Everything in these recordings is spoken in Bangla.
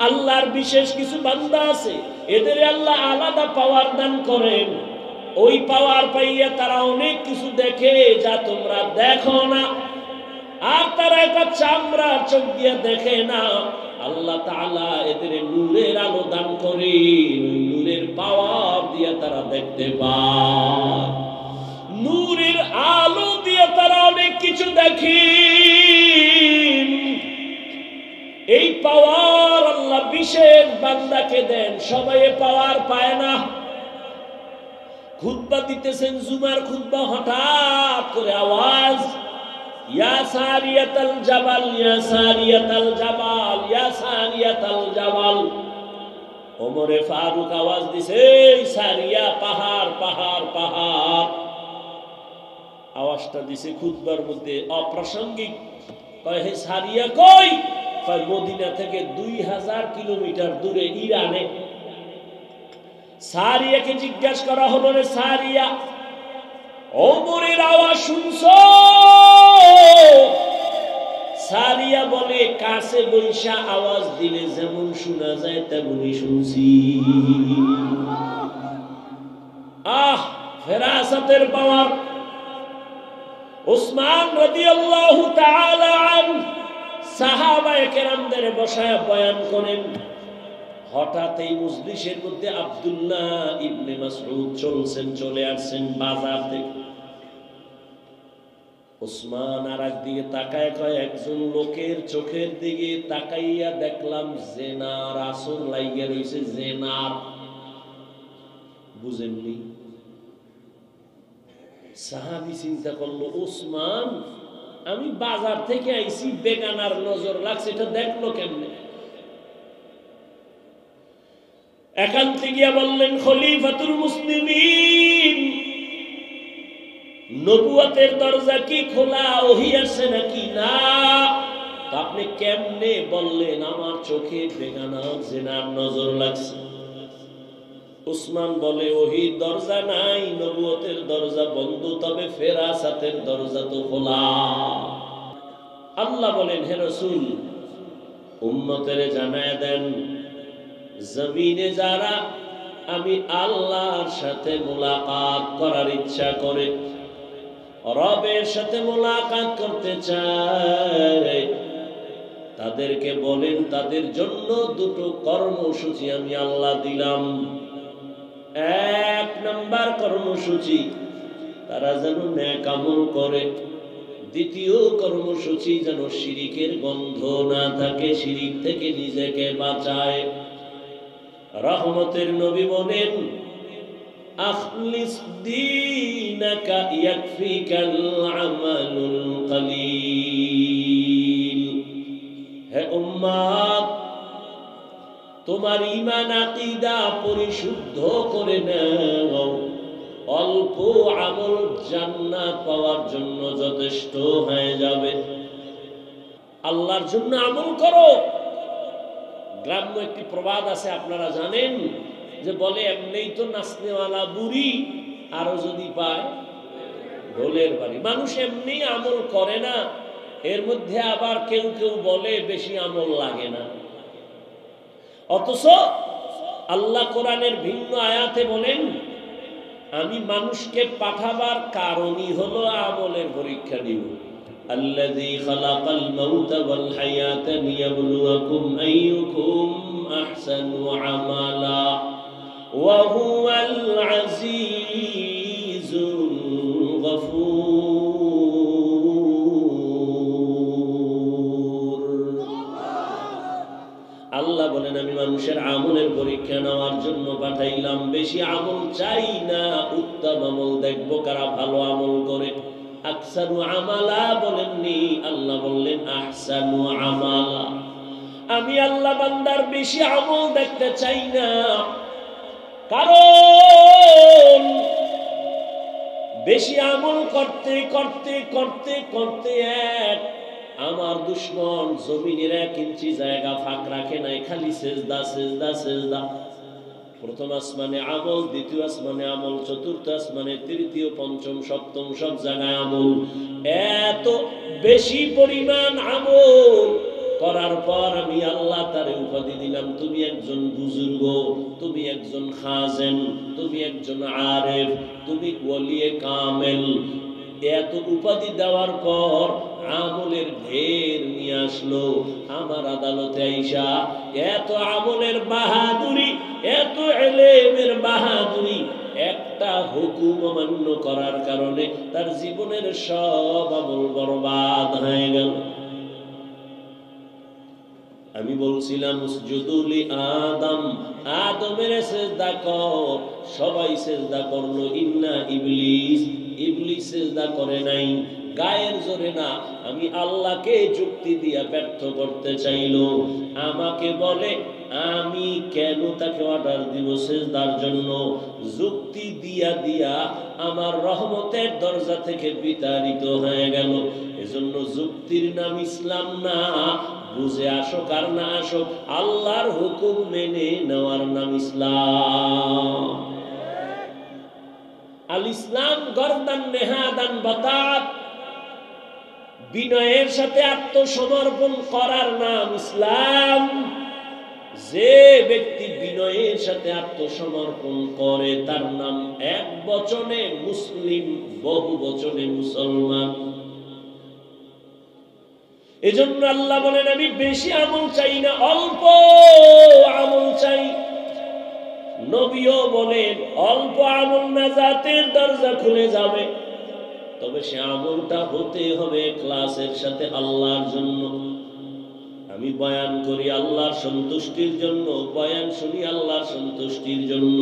আল্লাহর বিশেষ কিছু বান্দা আছে, এদের আল্লাহ আলাদা পাওয়ার দান করেন। ওই পাওয়ার পাইয়া তারা অনেক কিছু দেখে যা তোমরা দেখো না। আর তারা একটা চামড়া চোখ দিয়ে দেখে না। আল্লাহ তাআলা এদের নূরের আলো দান করেন, নূরের পাওয়ার দিয়ে তারা দেখতে পায়। নূরের আলো দিয়ে তারা অনেক কিছু দেখে। এই পাওয়ার আল্লাহ বিশেষ বান্দাকে দেন, সবাই পাওয়ার পায় না। খুতবা দিতেছেন, জুমার খুতবা, হঠাৎ করে আওয়াজ, ইয়া সারিয়াতাল জাবাল, ইয়া সারিয়াতাল জাবাল, ইয়া সারিয়াতাল জাবাল। ওমরে ফারুক আওয়াজ দিছে, সারিয়া, পাহাড় পাহাড় পাহাড়। আওয়াজটা দিছে খুতবার মধ্যে অপ্রাসঙ্গিক। কয় হে সারিয়া কই? কয় মদিনা থেকে 2000 কিলোমিটার দূরে ইরানে। সারিয়াকে জিজ্ঞাসা করা হলো, রে সারিয়া, ওমরের আওয়াজ শুনছো? সারিয়া বলে, কাছে বৈশা আওয়াজ দিলে যেমন শোনা যায় তেমনই শুনছি। ফেরাসাতের পাওয়ার। উসমান রাদিয়াল্লাহু তাআলা আনহু সাহাবায়ে কেরামদের বসায় বয়ান করেন। হঠাৎ এই মজলিসের মধ্যে আব্দুল্লাহ ইবনে মাসউদ চলে আসছেন বাজার থেকে। উসমান আর একদিকে তাকায়, কয় একজন লোকের চোখের দিকে তাকাইয়া দেখলাম জেনার আসর লাইগা রইছে। জেনার বুঝেননি? সাহাবী চিন্তা করলো, উসমান আমি বাজার থেকে আইছি, বেগানার নজর লাগছে, এটা দেখলো কেমনে? একান্তে গিয়া বললেন, খলিফাতুল মুসলিমিন, নবুয়তের দরজা কি খোলা? ওহী আসছে নাকি? না। আপনি কেমনে বললেন আমার চোখে বেগানা জেনার নজর লাগছে? উসমান বলে, ওহীর দরজা নাই, নবুয়তের দরজা বন্ধ, তবে ফেরাসাতের দরজা তো খোলা। আল্লাহ বলেন, হে রাসূল, উম্মতের জানায় দেন, জমিনে যারা আমি আল্লাহর সাথে মুলাকাত করার ইচ্ছা করে, রবের সাথে মুলাকাত করতে চায়, তাদেরকে বলেন তাদের জন্য দুটো কর্মসূচি আমি আল্লাহ দিলাম। এক নাম্বার কর্মসূচি, তারা যেন নেক আমল করে। দ্বিতীয় কর্মসূচি, যেন শিরিকের গন্ধ না থাকে, শিরিক থেকে নিজেকে বাঁচায়। রহমতের নবী বলেন, আখলিস দীনাকা ইয়াকফিকাল আমালুল কলিল। হে উম্মত, তোমার ঈমান আকীদা পরিশুদ্ধ করে নাও, অল্প আমল জান্নাত পাওয়ার জন্য যথেষ্ট হয়ে যাবে। আল্লাহর জন্য আমল করো। গ্রাম্য একটি প্রবাদ আছে, আপনারা জানেন, যে বলে, এমনিই তো নাচনেওয়ালা বুড়ি, আরো যদি পায় ঢোলের বাড়ি। মানুষ এমনি আমল করে না, এর মধ্যে আবার কেউ কেউ বলে বেশি আমল লাগে না। অথচ আল্লাহ কোরআনের ভিন্ন আয়াতে বলেন, আমি মানুষকে পাঠাবার কারণই হলো আমলের পরীক্ষা দিব। আল্লাযী খালাকাল মাউতা ওয়াল হায়াতা লিয়াবলুয়াকুম আইয়ুকুম আহসানু আমালা ওয়া হুয়াল আজিজুল গফুর। আল্লাহ বলেন, আমি মানুষের আমলের পরীক্ষা নেওয়ার জন্য পাঠাইলাম। বেশি আমল চাই না, উত্তম আমল দেখব কারা ভালো আমল করে। আকসারু আমালা বলেননি, আল্লাহ বললেন আহসানু আমালা। আমি আল্লাহ বান্দার বেশি আমল দেখতে চাই না, কারণ বেশি আমল করতে করতে করতে করতে আমার দুশ্মন জমিনের 1 ইঞ্চি জায়গা ফাঁক রাখে নাই, খালি সেজদা সেজদা সেজদা। প্রথম আসমানে আমল, দ্বিতীয় আসমানে আমল, চতুর্থ আসমানে, তৃতীয়, পঞ্চম, সপ্তম, সব জায়গায় আমল। এত বেশি পরিমাণ আমল করার পর আমি আল্লাহ তারে উপাধি দিলাম, তুমি একজন বুজুর্গ, তুমি একজন খাজেন, তুমি একজন আরেফ, তুমি ওলিয়ে কামেল। এত উপাধি দেওয়ার পর আমলের ঢের নিয়ে আসলো আমার আদালতে আইসা। এত আমলের বাহাদুরি, এত এলেমের বাহাদুরি, একটা হুকুম অমান্য করার কারণে তার জীবনের সব আমল বরবাদ হয়ে গেল। আমি বলছিলাম উসজুদুলি আদম, আদমের সেজদা কর, সবাই সেজদা করলো, ইন্না ইবলিস, ইবলিস সেজদা করে নাই, গায়ের জোরে না, আমি আল্লাহকে যুক্তি দিয়া ব্যর্থ করতে চাইলো। আমাকে বলে আমি কেন তাকে অর্ডার দিব সেজদার জন্য? যুক্তি দিয়া দিয়া আমার রহমতের দরজা থেকে বিতাড়িত হয়ে গেল। এজন্য যুক্তির নাম ইসলাম না, বুঝে আসুক আর না আসুক, আল্লাহর হুকুম মেনে নেওয়ার নাম ইসলাম। আল ইসলাম গরদান নেহাদান বাতাত, বিনয়ের সাথে আত্মসমর্পণ করার নাম ইসলাম। যে ব্যক্তি বিনয়ের সাথে আত্মসমর্পণ করে তার নাম এক বচনে মুসলিম, বহু বচনে মুসলমান। এজন্য আল্লাহ বলেন আমি বেশি আমল চাই না, অল্প আমল চাই। নবীও বলেন অল্প আমল নাজাতের দরজা খুলে যাবে, তবে সে আমলটা হতে হবে ইখলাসের সাথে আল্লাহর জন্য। আমি বয়ান করি আল্লাহর সন্তুষ্টির জন্য, বয়ান শুনি আল্লাহর সন্তুষ্টির জন্য।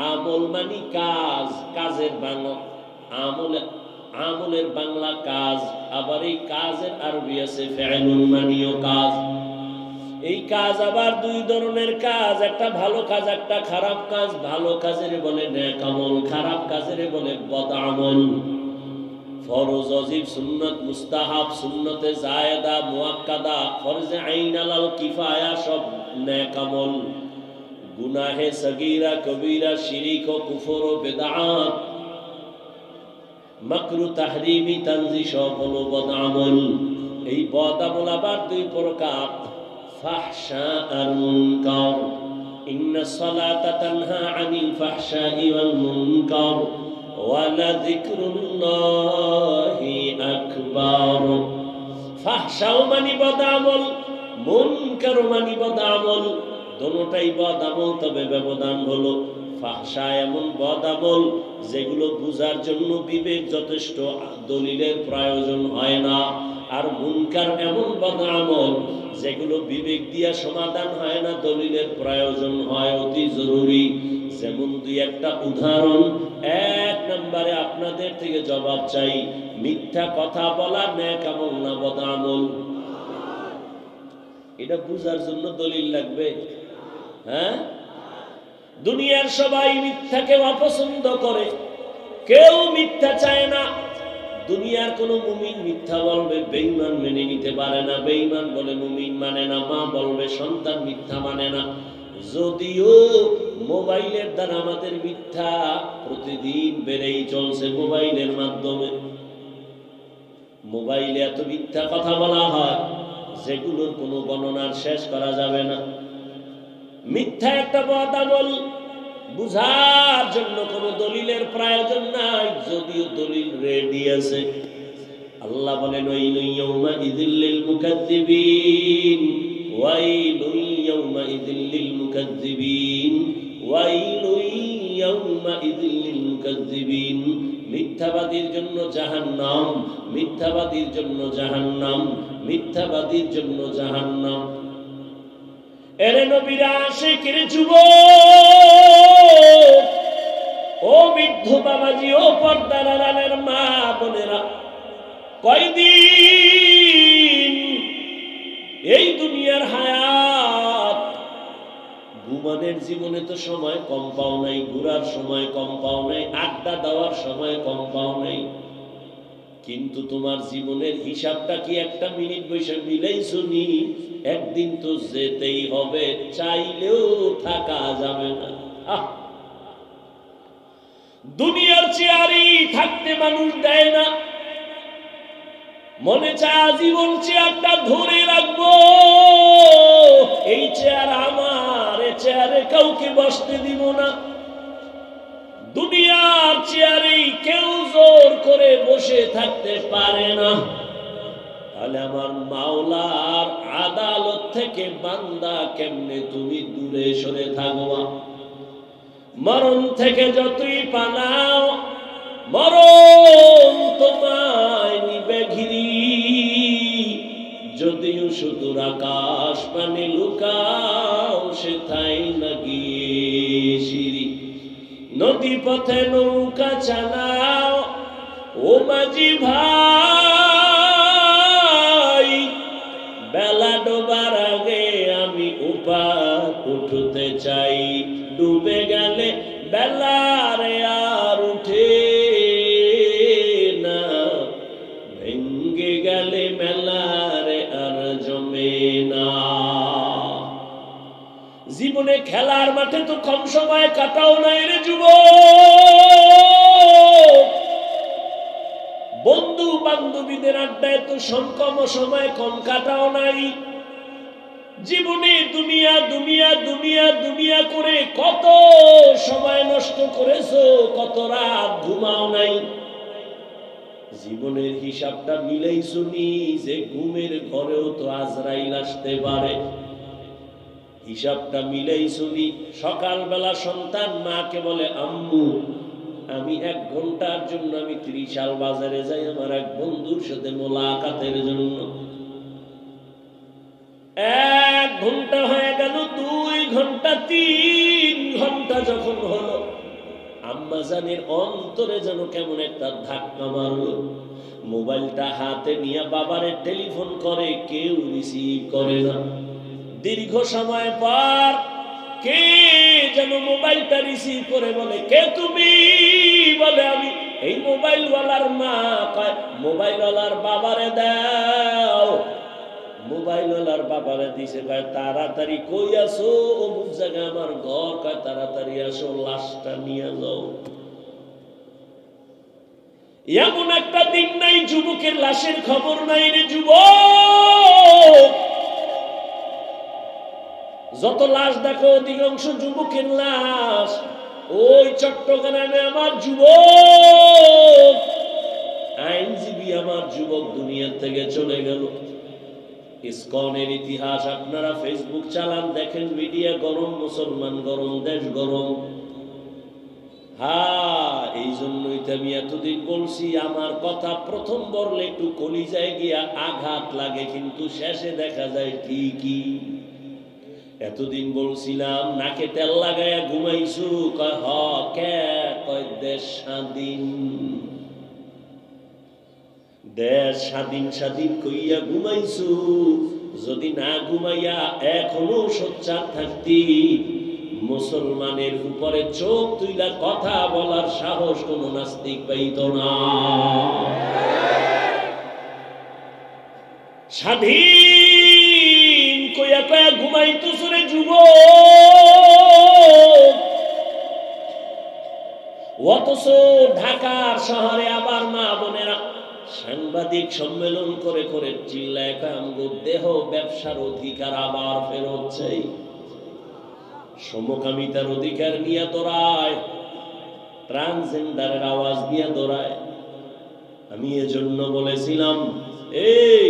আমল মানে কাজ, কাজের বাংলা আমলের বাংলা কাজ, আবার এই কাজের আরবি আছে ফি'লুন মানিও কাজ। এই কাজ আবার দুই ধরনের কাজ, একটা ভালো কাজ, একটা খারাপ কাজ। ভালো কাজের বলে নেক আমল, খারাপ কাজের বলে বদ আমল। ফরজ, ওয়াজিব, সুন্নাত, মুস্তাহাব, সুন্নতে জায়েদা, মুআক্কাদা, ফরজে আইন, আলাল কিফায়া সব নেক আমল। গুনাহে সগীরা, কবীরা, শিরিক ও কুফর ও বিদআত, মাকরু, তাহরিমি, তানজি সব হলো বদ আমল। এই বদ আমল আবার দুই প্রকার, ফাহশা আর মুনকার। ইন্নাস সালাতা তানহা আনিল ফাহশাই ওয়াল মুনকার ওয়ালাযিকরুল্লাহি আকবার। ফাহশাও মানি বদ আমল, মুনকারও মানি বদ আমল, দুটোটাই বদ আমল। তবে ব্যবধান হলো ফাহশা এমন বদ আমল যেগুলো বুঝার জন্য বিবেক যথেষ্ট, দলিলের প্রয়োজন হয় না। আর মুনকার এমন বদ আমল যেগুলো বিবেক দিয়া সমাধান হয় না, দলিলের প্রয়োজন হয় অতি জরুরি। যেমন দুই একটা উদাহরণ। এক নম্বরে আপনাদের থেকে জবাব চাই, মিথ্যা কথা বলা নেক আমল না বদ আমল? এটা বুঝার জন্য দলিল লাগবে? হ্যাঁ, দুনিয়ার সবাই মিথ্যাকে অপছন্দ করে, কেউ মিথ্যা চায় না। দুনিয়ার কোন মুমিন মিথ্যা বলবে, বেঈমান মেনে নিতে পারে না। বেঈমান বলে মুমিন মানে না, মা বলবে সন্তান মিথ্যা মানে না। যদিও মোবাইলের দ্বারা আমাদের মিথ্যা প্রতিদিন বেড়েই চলছে। মোবাইলের মাধ্যমে মোবাইলে এত মিথ্যা কথা বলা হয় যেগুলোর কোনো গণনার শেষ করা যাবে না। মিথ্যা একটা বদ আমল, বুঝার জন্য কোনো দলিলের প্রয়োজন নাই, যদিও দলিল রেডি আছে। আল্লাহ বলেন ওয়াইলুন ইয়াউমাইযিল লিল মুকাজ্জিবিন, ওয়াইলুন ইয়াউমাইযিল লিল মুকাজ্জিবিন, ওয়াইলুন ইয়াউমাইযিল লিল মুকাজ্জিবিন। মিথ্যাবাদীর জন্য জাহান্নাম, মিথ্যাবাদীর জন্য জাহান্নাম, মিথ্যাবাদীর জন্য জাহান্নাম। এরে নবীর আশিকের যুবক, ও বৃদ্ধ বাবাজি, ও পর্দার আড়ালের মা বোনেরা, কয়দিন এই দুনিয়ার হায়াত। ঘুমানোর জীবনে তো সময় কম পাও নাই, ঘুরার সময় কম পাও নাই, আড্ডা দেওয়ার সময় কম পাও নাই, কিন্তু তোমার জীবনের হিসাবটা কি একটা মিনিট বসে মিলাইছো নি? একদিন তো যেতেই হবে, চাইলেও থাকা যাবে না। দুনিয়ার চেয়ারই থাকতে মানুষ দেয় না, মনে চায় জীবন চেয়ারটা ধরে রাখবো। এই চেয়ার আমার, এই চেয়ারে কাউকে বসতে দিব না। দুনিয়ার চেয়ারে কেউ জোর করে বসে থাকতে পারে না। তাহলে আমার মাওলার আদালত থেকে বান্দা কেমনে তুমি দূরে সরে থাকবা? মরণ থেকে যতই পালাও, মরণ তোমায় নিবে ঘিরি। যদিও সুদূর আকাশ পানে লুকাও, সেথাই না গিয়ে সিঁড়ি। নদী পথে নৌকা চালাও ও মাঝি ভাই, বেলা ডোবার আগে আমি উপার উঠতে চাই। ডুবে গেলে বেলারে আর উঠে না, ভেঙ্গে গেলে মেলারে আর জমে না। জীবনে খেলার মাঠে তো কম সময় কাটাও নাই রে যুবক। বন্ধু বান্ধবীদের আড্ডায় তো কম সময় কম কাটাও নাই। জীবনে দুনিয়া দুনিয়া দুনিয়া দুনিয়া করে কত সময় নষ্ট করেছো, কত রাত ঘুমাও নাই। জীবনের হিসাবটা মিলাইছো নি যে ঘুমের ঘরেও তো আজরাইল আসতে পারে? হিসাবটা মিলাইছো নি? সকালবেলা সন্তান মাকে বলে, আম্মু আমি 1 ঘন্টার জন্য আমি 30 সাল বাজারে যাই আমার এক বন্ধুর সাথে মোলাকাতের জন্য। 1 ঘন্টা হয়ে গেল, 2 ঘন্টা, 3 ঘন্টা যখন হলো, আম্মা জানের অন্তরে যেন কেমন একটা ধাক্কা মারলো। মোবাইলটা হাতে নিয়ে বাবারে টেলিফোন করে, কেউ রিসিভ করে না। দীর্ঘ সময় পর কে যেন মোবাইলটা রিসিভ করে বলে, কে তুমি? বলে আমি। এই মোবাইলওয়ালার মা কয়, মোবাইলওয়ালার বাবারে দাও। মোবাইলওয়ালার বাবারে দিছে, কয় তাড়াতাড়ি কই আসো? অমুক জায়গায় আমার ঘর। কয় তাড়াতাড়ি আসো, লাশটা নিয়ে যাও। এমন একটা দিন নাই যুবকের লাশের খবর নাই রে যুবক। যত লাশ দেখো অধিকাংশ যুবকের লাশ। ওই চট্টগ্রামে আমার যুবক, আইনজীবী আমার যুবক দুনিয়া থেকে চলে গেল। ইসকনের ইতিহাস আপনারা ফেসবুক চালান, দেখেন মিডিয়া গরম, মুসলমান গরম, দেশ গরম। হ্যাঁ, এই জন্যই তো আমি এতদিন বলছি, আমার কথা প্রথম বললে একটু কলিজায় গিয়া আঘাত লাগে, কিন্তু শেষে দেখা যায় ঠিকই। এতদিন বলছিলাম নাকে তেল লাগাইয়া ঘুমাইছু, কয় হ কে? কয় দেশ স্বাধীন, দেশ স্বাধীন স্বাধীন কইয়া ঘুমাইছু। যদি না ঘুমাইয়া এখনো সোচ্চার থাকতি, মুসলমানের উপরে চোখ তুইলা কথা বলার সাহস কোন নাস্তিক পাইত না। স্বাধীন কইয়া কয়া ঘুমাইতো সুরে যুবক। অথচ ঢাকার শহরে আবার মা বোনেরা সাংবাদিক সম্মেলন করে করে চিল্লায় আমগো দেহ ব্যবসার অধিকার আবার ফেরত চাই, সমকামিতার অধিকার নিয়ে দৌড়ায়, ট্রান্সজেন্ডারের আওয়াজ নিয়ে দৌড়ায়। আমি এজন্য বলেছিলাম, এই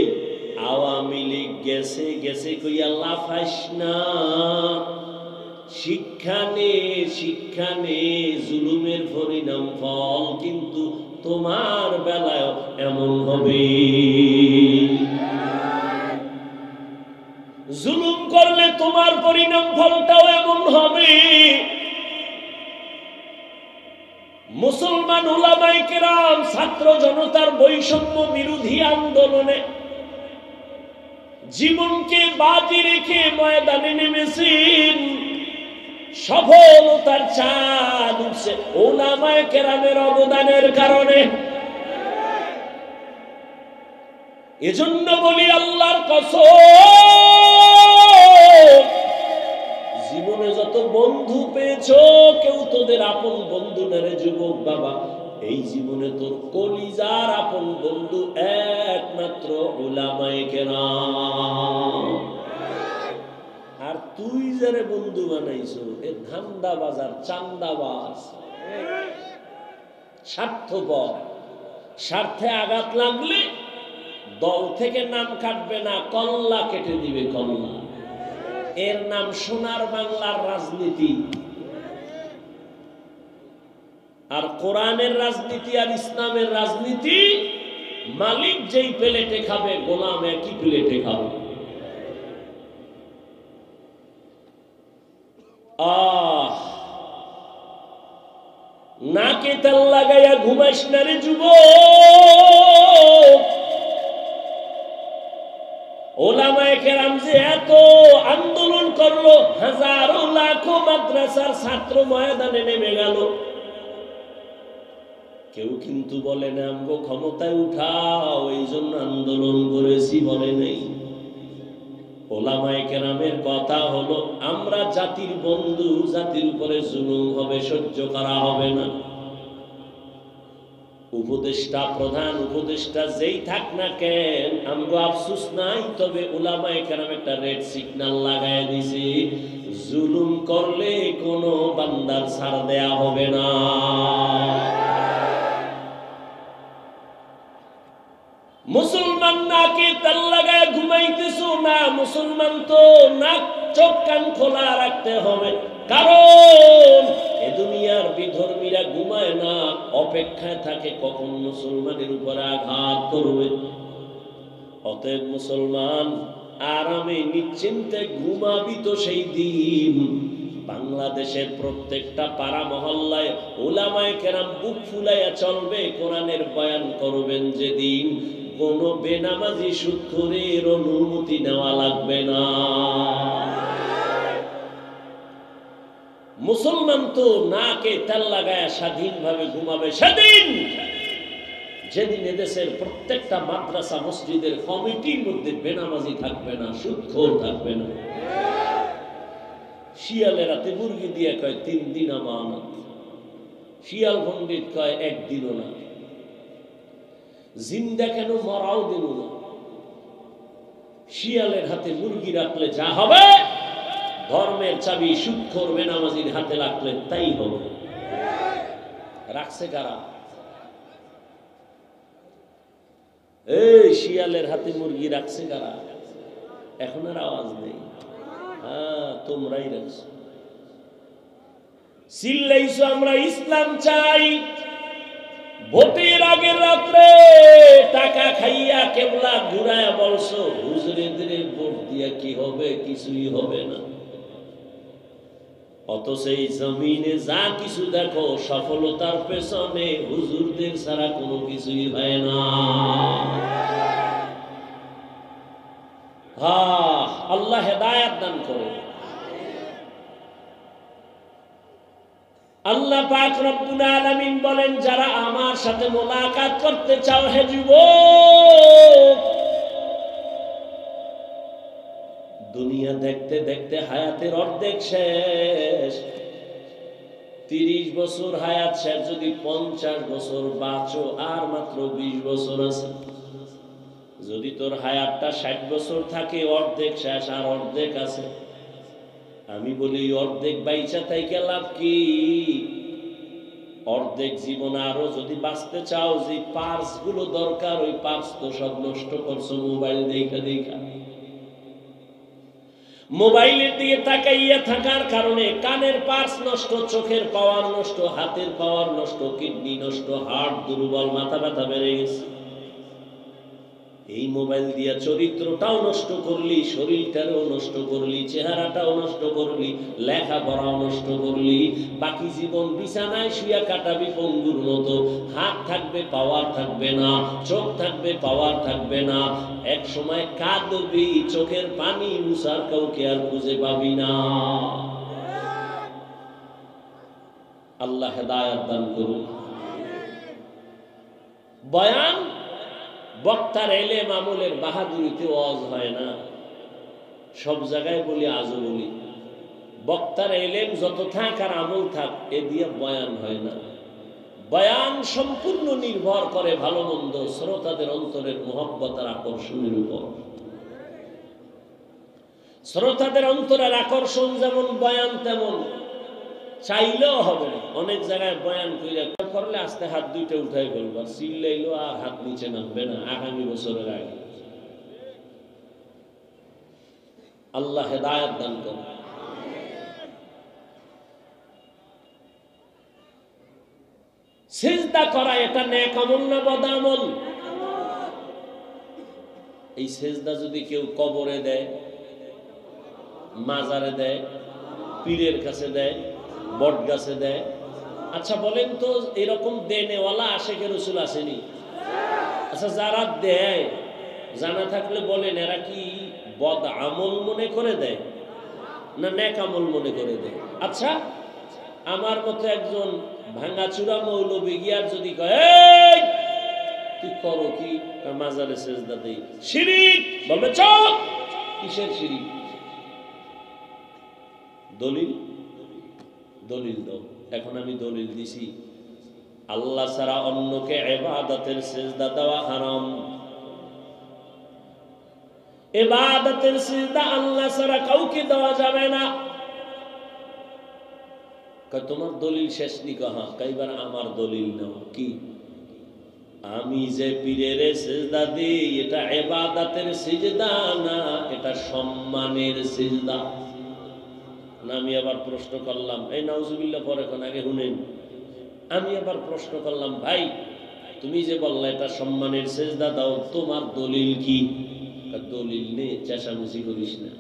আওয়ামী লীগ গেছে গেছে কইয়া লাফাইস না। শিক্ষা নে জুলুমের পরিণাম ফল কিন্তু তোমার বেলায় এমন হবে। জুলুম করলে তোমার পরিণাম ফলটাও এমন হবে। মুসলমান উলামায়ে কেরাম ছাত্র জনতার বৈষম্য বিরোধী আন্দোলনে জীবনকে বাজি রেখে ময়দানে নেমেছেন। সফলতার চাঁদ উঠছে উলামায়ে কেরামের অবদানের কারণে। এজন্য বলি আল্লাহর কসম, জীবনে যত বন্ধু পেয়েছো কেউ তোদের আপন বন্ধু না রে যুবক বাবা। এই জীবনে তোর কলিজার আপন বন্ধু একমাত্র উলামায়ে কেরাম। আর তুই যারে বন্ধু বানাইছো এ ধান্দাবাজার, চান্দাবাজ, স্বার্থপর। স্বার্থে আঘাত লাগলে দল থেকে নাম কাটবে না, কল্লা কেটে দিবে, কল্লা। এর নাম সোনার বাংলার রাজনীতি। আর কোরআনের রাজনীতি আর ইসলামের রাজনীতি, মালিক যেই প্লেটে খাবে গোলাম একই প্লেটে খাবে। নাকে তেল লাগাইয়া ঘুমাইস না রে যুবক। ওলামায়ে কেরাম যে এত আন্দোলন করলো, হাজারো লাখো মাদ্রাসার ছাত্র ময়দানে নেমে গেল, কেউ কিন্তু বলে না আমগো ক্ষমতায় উঠাও এই জন্য আন্দোলন করেছি, বলে নেই। ওলামায়ে কেরামের কথা হলো আমরা জাতির বন্ধু, জাতির উপরে জুলুম হবে, সহ্য করা হবে না। উপদেষ্টা, প্রধান উপদেষ্টা যেই থাক না কেন, আমগো আফসোস নাই, তবে ওলামায়ে কেরাম একটা রেড সিগন্যাল লাগায় দিছে, জুলুম করলে কোনো বান্দার ছাড় দেয়া হবে না। মুসলমান নাকি তেল লাগায় ঘুমাইতেছো না, মুসলমান তো নাক চোখ কান খোলা রাখতে হবে, কারণ এ দুনিয়ার বিধর্মীরা ঘুমায় না, অপেক্ষায় থাকে কখন মুসলমানের উপরে আঘাত করবে। অতএব মুসলমান আরামে নিশ্চিন্তে ঘুমাবি তো সেই দিন বাংলাদেশের প্রত্যেকটা পাড়া মহল্লায় ওলামায়ে কেরাম বুক ফুলাইয়া চলবে, কোরআনের বয়ান করবেন যেদিন, কোন বেনামাজি সুৎখোরের অনুমতি নেওয়া লাগবে না। মুসলমান তো নাকে তেল লাগায় স্বাধীনভাবে ঘুমাবে সেদিন, যেদিন এদেশের প্রত্যেকটা মাদ্রাসা মসজিদের কমিটির মধ্যে বেনামাজি থাকবে না, সুৎখোর থাকবে না। শিয়ালের রাতে মুরগি দিয়ে কয় 3 দিন আমানত, শিয়াল পণ্ডিত কয় 1 দিনও না। জিন্দা কেন মরাও দিল না। শিয়ালের হাতে মুরগি রাখলে যা হবে, ধর্মের চাবি সুৎখোর বেনামাজির হাতে রাখলে তাই হবে। রাখছে কারা? এই শিয়ালের হাতে মুরগি রাখছে কারা? এখন আর আওয়াজ নেই। হ্যাঁ, তোমরাই রাখছো। চিল্লাইছো আমরা ইসলাম চাই, ভোটের আগের রাত্রে টাকা খাইয়া কেবলা ঘুরায়া বলছো হুজুরেদের ভোট দিয়া কি হবে, কিছুই হবে না। অথচ এই জমিনে যা কিছু দেখো সফলতার পেছনে হুজুরদের ছাড়া কোনো কিছুই হয় না। আল্লাহ হেদায়েত দান করে। আল্লাহ পাক রব্বুল আলামিন বলেন, যারা আমার সাথে মোলাকাত করতে চাও হে যুবক, দুনিয়া দেখতে দেখতে হায়াতের অর্ধেক শেষ। 30 বছর হায়াত শেষ, যদি 50 বছর বাঁচো আর মাত্র 20 বছর আছে। যদি তোর হায়াতটা 60 বছর থাকে, অর্ধেক শেষ আর অর্ধেক আছে। আমি বলি অর্ধেক বাইচা থাইকে লাভ কি? অর্ধেক জীবন আরো যদি বাঁচতে চাও, যে পার্স গুলো দরকার ওই পার্স তো সব নষ্ট করছো মোবাইল দেখা দেখা। মোবাইলের দিকে তাকাইয়া থাকার কারণে কানের পার্স নষ্ট, চোখের পাওয়ার নষ্ট, হাতের পাওয়ার নষ্ট, কিডনি নষ্ট, হার্ট দুর্বল, মাথা ব্যথা বেড়ে গেছে। এই মোবাইল দিয়া চরিত্রটাও নষ্ট করলি, শরীরটাও নষ্ট করলি, চেহারাটাও নষ্ট করলি, লেখাপড়াও নষ্ট করলি। বাকি জীবন বিছানায় শুয়া কাটাবি পঙ্গুর মতো। হাত থাকবে, পাওয়ার থাকবে না, চোখ থাকবে, পাওয়ার থাকবে না। এক সময় কাঁদবি, চোখের পানি মুছার কাউকে আর খুঁজে পাবি না। আল্লাহ হেদায়েত দান করুন। বয়ান বক্তার এলেম আমলের বাহাদুরিতে ওয়াজ হয় না। সব জায়গায় বলি, আজও বলি, বক্তার এলেম যত থাক আর আমল থাক, এ দিয়ে বয়ান হয় না। বয়ান সম্পূর্ণ নির্ভর করে ভালো মন্দ শ্রোতাদের অন্তরের মোহব্বত আর আকর্ষণের উপর। শ্রোতাদের অন্তরের আকর্ষণ যেমন বয়ান তেমন, চাইলেও হবে না। অনেক জায়গায় বয়ান করলে আস্তে হাত দুইটা উঠাই ফেলবা, চিল্লাইলো আর হাত নিচে নামবে না আগামী বছরের আগে। আল্লাহ হেদায়েত দান করুন। সিজদা করা এটা নেক আমল না বদ আমল? এই সিজদা যদি কেউ কবরে দেয়, মাজারে দেয়, পীরের কাছে দেয়, বট গাছে দেয়, আচ্ছা বলেন তো এরকম দেনেওয়ালা আশেকে রসুল আসেনি? আচ্ছা যারা দেয় জানা থাকলে বলেন এরা কি বদ আমল মনে করে দেয় না নেক আমল মনে করে দেয়? আচ্ছা আমার মতো একজন ভাঙাচুরা মৌলবী গিয়ার যদি কয় তুই করো কি, মাজারে সেজদা দেই, শিরিক, বলবে চুপ। কিসের শিরিক? দলিল দলিল দাও। এখন আমি দলিল দিছি আল্লাহ ছাড়া অন্যকে ইবাদতের সিজদা দেওয়া হারাম। ইবাদতের সিজদা আল্লাহ ছাড়া কাউকে দেওয়া যাবে না। তোমার দলিল শেষ নি কহা? কইবার আমার দলিল নাও। কি? আমি যে পীরের সিজদা দিই এটা ইবাদতের সিজদা না, এটা সম্মানের সিজদা। আমি আবার প্রশ্ন করলাম, এই নাউজুবিল্লাহ পরে কোন আগে শুনেন, আমি আবার প্রশ্ন করলাম ভাই তুমি যে বললে এটা সম্মানের সিজদা দাও, তোমার দলিল কি? দলিল নেই, চেঁচামেচি করিস না।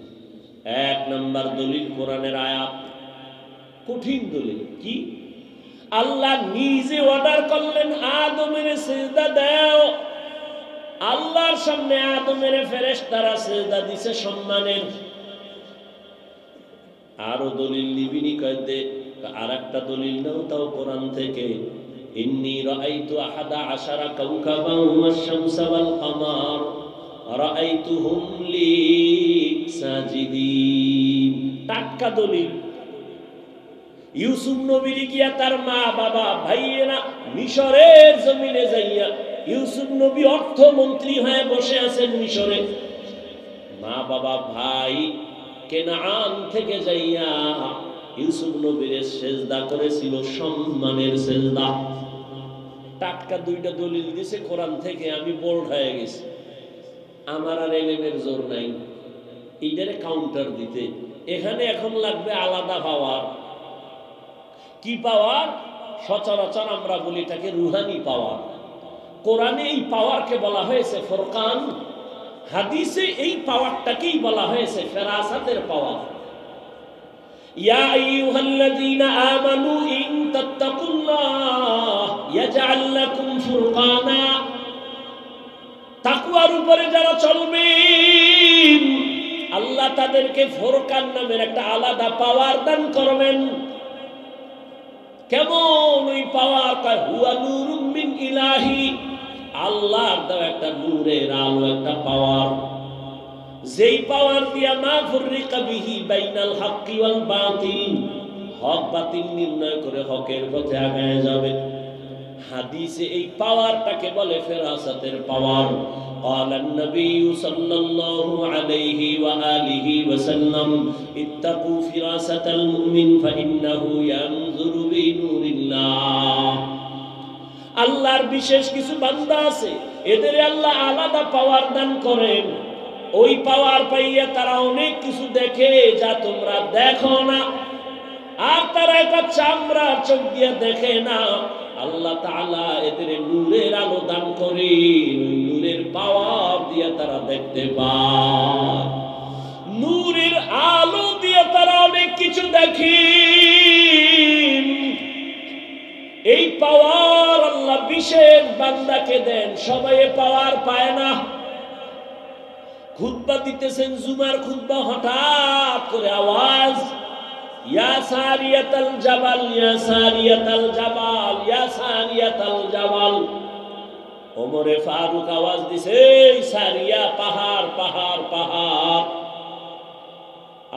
এক নাম্বার দলিল কোরআনের আয়াত, কঠিন দলিল। কি? আল্লাহ নিজে অর্ডার করলেন আদমের সিজদা দাও। আল্লাহর সামনে আদমের ফেরেশতারা সিজদা দিছে সম্মানের। আরো দলিল নিবিনি কইতে, আর একটা দলিল নাও তাও কোরআন থেকে, ইন্নী রাআইতু আহাদা আশারা কাওকাবান ওয়াশ শামসা ওয়াল কামার রাআইতুহুম লি সাজিদিন। টাটকা দলিল। ইউসুফ নবীর গিয়া তার মা বাবা ভাইয়েরা মিশরের জমিনে যাইয়া, ইউসুফ নবী অর্থমন্ত্রী হয়ে বসে আছেন মিশরে, মা বাবা ভাই কেনান থেকে যাইয়া ইউসুফ নবীর সেজদা করেছিল সম্মানের সেজদা। টাটকা দুইটা দলিল দিছে কোরআন থেকে, আমি বোল্ড হয়ে গেছি। আমার আর এলেমের জোর নাই এইটারে কাউন্টার দিতে। এখানে এখন লাগবে আলাদা পাওয়ার। কি পাওয়ার? সচরাচর আমরা বলি এটাকে রুহানি পাওয়ার। কোরআনে এই পাওয়ারকে বলা হয়েছে ফুরকান, হাদিসে এই পাওয়ারটাকেই বলা হয়েছে ফেরাসাতের পাওয়ার। ইয়া আইয়ুহাল্লাযীনা আমানু ইন তাত্তাকুল্লাহ ইয়াজআল লাকুম ফুরকানা। তাকওয়ার উপরে যারা চলবেন আল্লাহ তাদেরকে ফুরকান নামের একটা আলাদা পাওয়ার দান করবেন। কেমন ওই পাওয়ার? হুয়া নূরুম মিন ইলাহি, আল্লাহর দেওয়া একটা নূরের আলো, একটা পাওয়ার, যেই পাওয়ার দিয়া মা ফুররিকা বিহি বাইনাল হাক্কি ওয়াল বাতিল, হক বাতিল নির্ণয় করে হকের পথে আগায় যাবে। হাদিসে এই পাওয়ারটাকে বলে ফেরাসাতের পাওয়ার। قال النبي صلى الله عليه وآله وسلم اتقوا فراسة المؤمن فإنه ينظر بنور الله। আল্লাহর বিশেষ কিছু বান্দা আছে, এদের আল্লাহ আলাদা পাওয়ার দান করেন। ওই পাওয়ার পাইয়া তারা অনেক কিছু দেখে যা তোমরা দেখো না। আর তারা এটা চামড়া চোখ দিয়ে দেখে না। আল্লাহ তাআলা এদের নূরের আলো দান করেন, নূরের পাওয়ার দিয়ে তারা দেখতে পায়। নূরের আলো দিয়ে তারা অনেক কিছু দেখে। এই পাওয়ার আল্লাহ বিশেষ বান্দাকে দেন, সবাই পাওয়ার পায় না। খুতবা দিতেছেন, জুমার খুতবা, হঠাৎ করে আওয়াজ, ইয়া সারিয়াতাল জাবাল, ইয়া সারিয়াতাল জাবাল, ইয়া সারিয়াতাল জাবাল। ওমরে ফারুক আওয়াজ দিছে, সারিয়া, পাহাড় পাহাড় পাহাড়।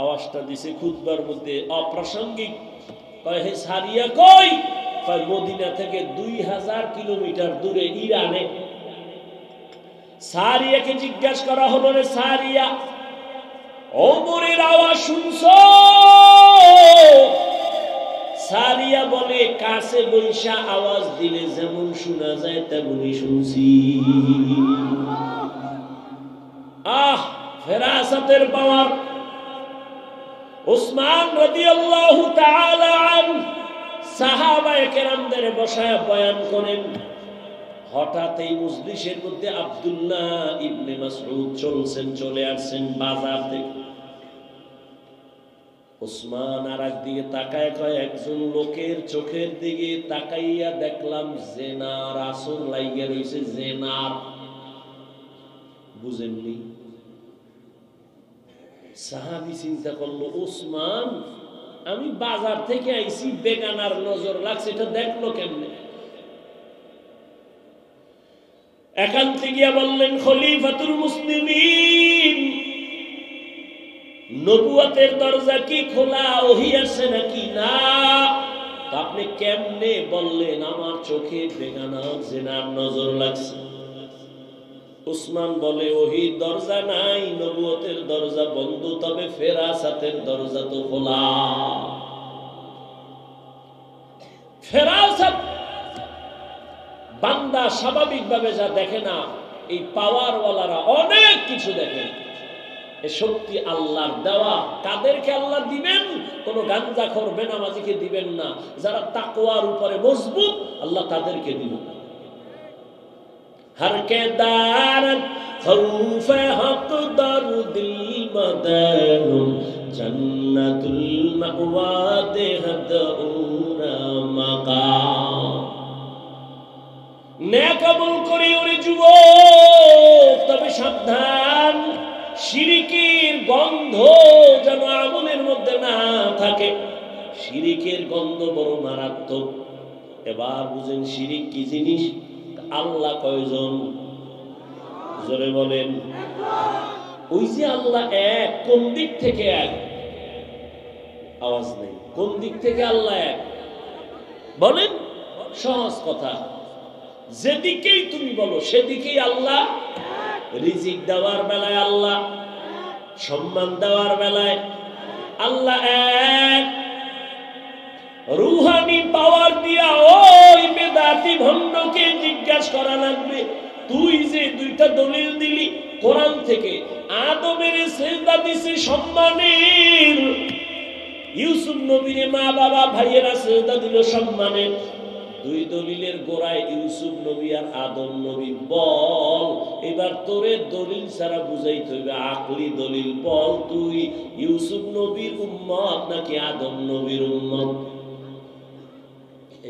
আওয়াজটা দিছে খুতবার মধ্যে অপ্রাসঙ্গিক। কয় হে সারিয়া কই? মদিনা থেকে 2000 কিলোমিটার দূরে ইরানে। সারিয়াকে জিজ্ঞাসা করা হলো, রে সারিয়া, ওমরের আওয়াজ শুনছো? সারিয়া বলে, কাছে বৈশা আওয়াজ দিলে যেমন শোনা যায় তেমনই শুনছি। ফেরাসাতের পাওয়ার। উসমান রাদিয়াল্লাহু তাআলা আনহু সাহাবায়ে কেরামদের বসায় বয়ান করেন। হঠাৎ এই মজলিসের মধ্যে আব্দুল্লাহ ইবনে মাসউদ চলে আসছেন বাজার থেকে। উসমান আর একদিকে তাকায় কয়, একজন লোকের চোখের দিকে তাকাইয়া দেখলাম জেনার আসর লাইগা রইছে। জেনার বুঝেননি? সাহাবী চিন্তা করলো, উসমান আমি বাজার থেকে আইছি, বেগানার নজর লাগছে, এটা দেখলো কেমনে? একান্তে গিয়া বললেন, খলিফাতুল মুসলিমিন, নবুয়তের দরজা কি খোলা, ওহী আসছে নাকি? না। আপনি কেমনে বললেন আমার চোখে বেগানা জেনার নজর লাগছে? উসমান বলে, ওহীর দরজা নাই, নবুয়তের দরজা বন্ধ, তবে ফেরাসাতের দরজা তো খোলা। ফেরাসাত বান্দা স্বাভাবিকভাবে যা দেখে না, এই পাওয়ারওয়ালারা অনেক কিছু দেখে। এ শক্তি আল্লাহর দেওয়া। কাদেরকে আল্লাহ দিবেন? কোন গাঞ্জাখোর বেনামাজিকে দিবেন না। যারা তাকওয়ার উপরে মজবুত, আল্লাহ তাদেরকে দিবেন। हर के दारन खौफ हक दर दिल मदन जन्नतुल मअवा देहद उरा मकाम। नेक আমল করি ওরে যুবক, তবে সাবধান, শিরকের গন্ধ যেন আমলের মধ্যে না থাকে। শিরকের গন্ধ বড় মারাত্মক। এবার বুঝেন শিরক কি জিনিস? আল্লাহ কয়জন? জোরে বলেন। ওই যে আল্লাহ এক, কোন দিক থেকে এক? আওয়াজ নেই। কোন দিক থেকে আল্লাহ এক বলেন? সহজ কথা, যেদিকেই তুমি বলো সেদিকেই আল্লাহ। রিজিক দেওয়ার বেলায় আল্লাহ, সম্মান দেওয়ার বেলায় আল্লাহ এক। রুহানি পাওয়ার দিয়া ওই বেদাতি ভণ্ডকে জিজ্ঞাসা করা লাগবে, তুই যে দুইটা দলিল দিলি কোরআন থেকে, আদমের সিজদা দিছে সম্মানের, ইউসুফ নবীর মা বাবা ভাইয়েরা সিজদা দিল সম্মানের, দুই দলিলের গোড়ায় ইউসুফ নবী আর আদম নবী। বল এবার তোরে দলিল ছাড়া বুঝাইতে হইবে, আকলি দলিল বল, তুই ইউসুফ নবীর উম্মত নাকি আদম নবীর উম্মত?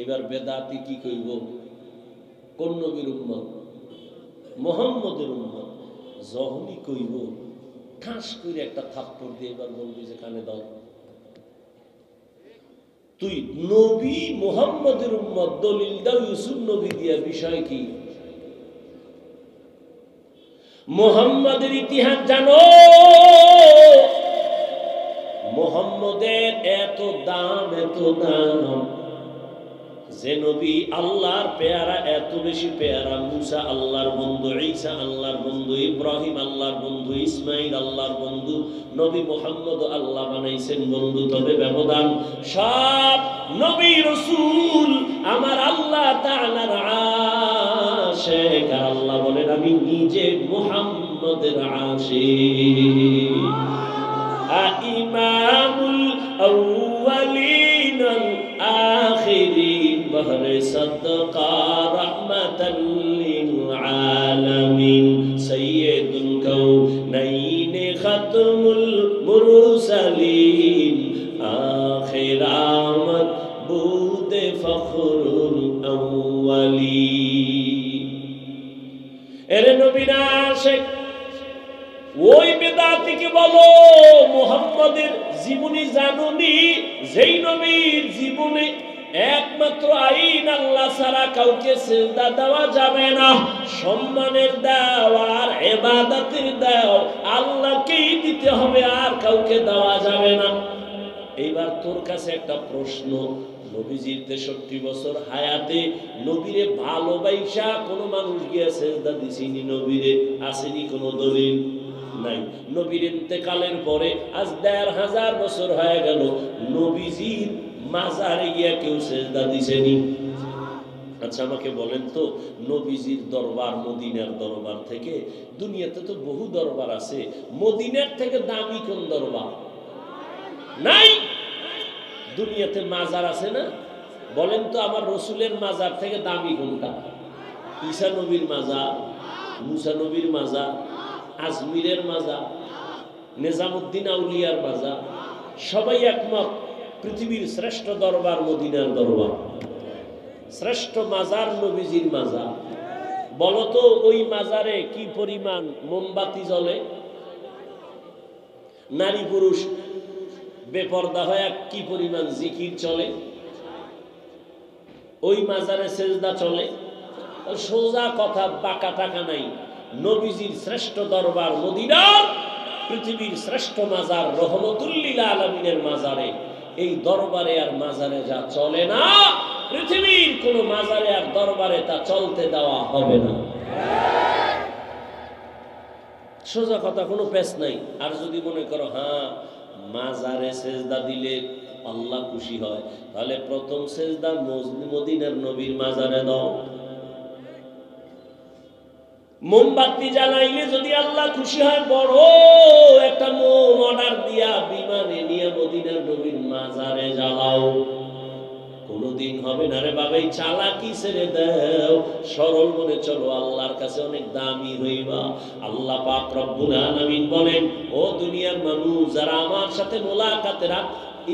এবার বেদাতি কি কইব? কোন নবীর উম্মত? মুহাম্মদের উম্মত। যখনই কইব ঠাস করে একটা থাপ্পড় দিয়ে এবার বলবি যে কানে দাও, তুই নবী মুহাম্মদের উম্মত, দলিল দাও ইউসুফ নবী দিয়া। বিষয় কি? মুহাম্মদের ইতিহাস জানো? মুহাম্মদের এত দাম, এত দাম, যে নবী আল্লাহর পেয়ারা, এত বেশি পেয়ারা। মুসা আল্লাহর বন্ধু, ঈসা আল্লাহর বন্ধু, ইব্রাহিম আল্লাহর বন্ধু, ইসমাইল আল্লাহর বন্ধু, নবী মুহাম্মদ আল্লাহ বানাইছেন বন্ধু। তবে ব্যবধান, সব নবী রাসূল আমার আল্লাহ তাআলার আশিক। আল্লাহ বলেন আমি নিজে মুহাম্মদের আশিক। ইমামুল আউয়ালিন আল আখিরিন বহরে সাদকা রাহমাতাল লিল আলামিন সাইয়্যিদুল কাউনাইন খাতমুল মুরসালিন আখির আমদ বুদে ফখরুল আউয়ালিন। এর নবী না আশিক। ওই বেদাতিকে বলো, মুহাম্মদের জীবনী জানুনি? যেই নবীর জীবনে একমাত্র আইন আল্লাহ ছাড়া কাউকে সিজদা দেওয়া যাবে না, সম্মানের দাও আর ইবাদতের দাও আল্লাহকেই দিতে হবে, আর কাউকে দেওয়া যাবে না। এইবার তোর কাছে একটা প্রশ্ন, নবীজির 63 বছর হায়াতে নবীরে ভালোবাসা কোনো মানুষ গিয়া সেজদা দিছিনি নবীরে? আসেনি কোনো দলিল নাই। নবীর ইন্তেকালের পরে আজ ১৫০০ বছর হয়ে গেল, নবীজির মাজারে গিয়া কেউ সেজদা দিছেনি? আচ্ছা আমাকে বলেন তো, নবীজির দরবার মদিনার দরবার থেকে, দুনিয়াতে তো বহু দরবার আছে, মদিনার থেকে দামি কোন দরবার? নাই। দুনিয়াতে মাজার আছে না? বলেন তো আমার রসুলের মাজার থেকে দামি কোনটা? ঈসা নবীর মাজার, মুসা নবীর মাজার, আজমিরের মাজার, নিজামুদ্দিন আউলিয়ার মাজার, সবাই একমত পৃথিবীর শ্রেষ্ঠ দরবার মদিনার দরবার, শ্রেষ্ঠ মাজার নবীজির মাজার। বলতো ওই মাজারে কি পরিমাণ মোমবাতি জ্বলে? নারী পুরুষ বেপর্দা হয়ে কি পরিমাণ জিকির চলে? ওই মাজারে সেজদা চলে? সোজা কথা, বাঁকা টাকা নাই। নবীজির শ্রেষ্ঠ দরবার মদিনার পৃথিবীর শ্রেষ্ঠ মাজার রহমতুল লিল আলামিনের মাজারে, এই দরবারে আর মাজারে যা চলে না, পৃথিবীর কোন মাজারে আর দরবারে তা চলতে দেওয়া হবে না। সোজা কথা, কোনো পেশ নাই। আর যদি মনে করো হ্যাঁ মাজারে সেজদা দিলে আল্লাহ খুশি হয়, তাহলে প্রথম সেজদা মদিনার নবীর মাজারে দাও। মোমবাতি জ্বালাইলে যদি আল্লাহ খুশি হয়, বড় একটা মোম অর্ডার দিয়া বিমানে নিয়ে মদিনার নবীর মাজারে জ্বালাও। কোনদিন হবে না রে বাবা, এই চালাকি ছেড়ে দাও, সরল মনে চলো, আল্লাহর কাছে অনেক দামি হইবা। আল্লাহ পাক রব্বুল আলামিন বলেন, ও দুনিয়ার মানুষ যারা আমার সাথে মোলাকাতে